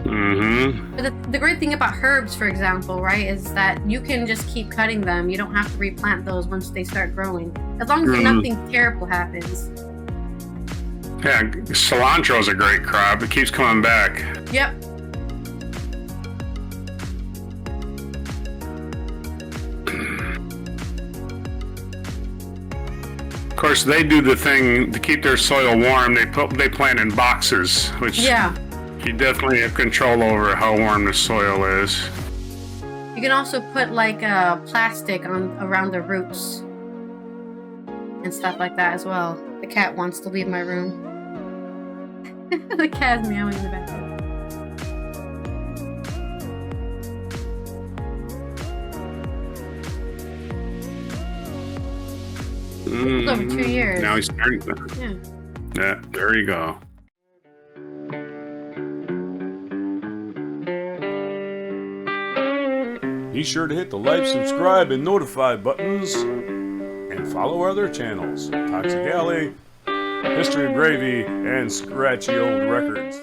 But the great thing about herbs, for example, right, is that you can just keep cutting them. You don't have to replant those once they start growing, as long as nothing terrible happens. Yeah, cilantro is a great crop. It keeps coming back. Yep. course, they do the thing to keep their soil warm. They plant in boxes, which you definitely have control over how warm the soil is. You can also put like plastic around the roots and stuff like that as well. The cat wants to leave my room. The cat's meowing in the background. It's over 2 years. Now he's starting to. Yeah, there you go. Be sure to hit the like, subscribe, and notify buttons, and follow our other channels, Toxic Alley, History of Gravy, and Scratchy Old Records.